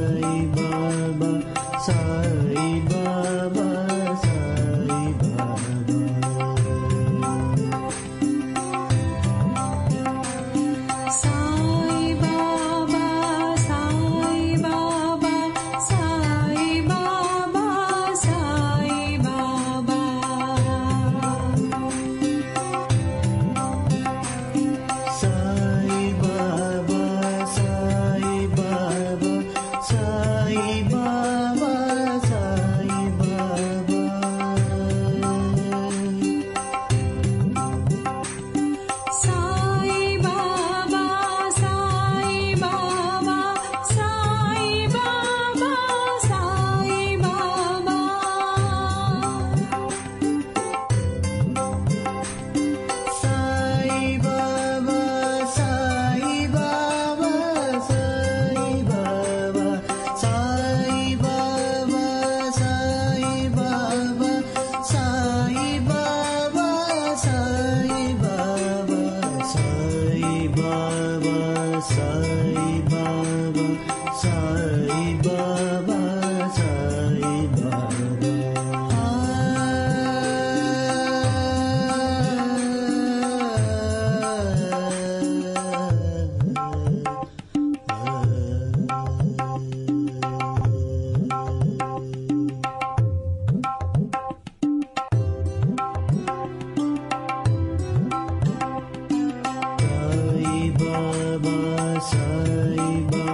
సాయి బాబా సాయి బాబా సాయి బాబా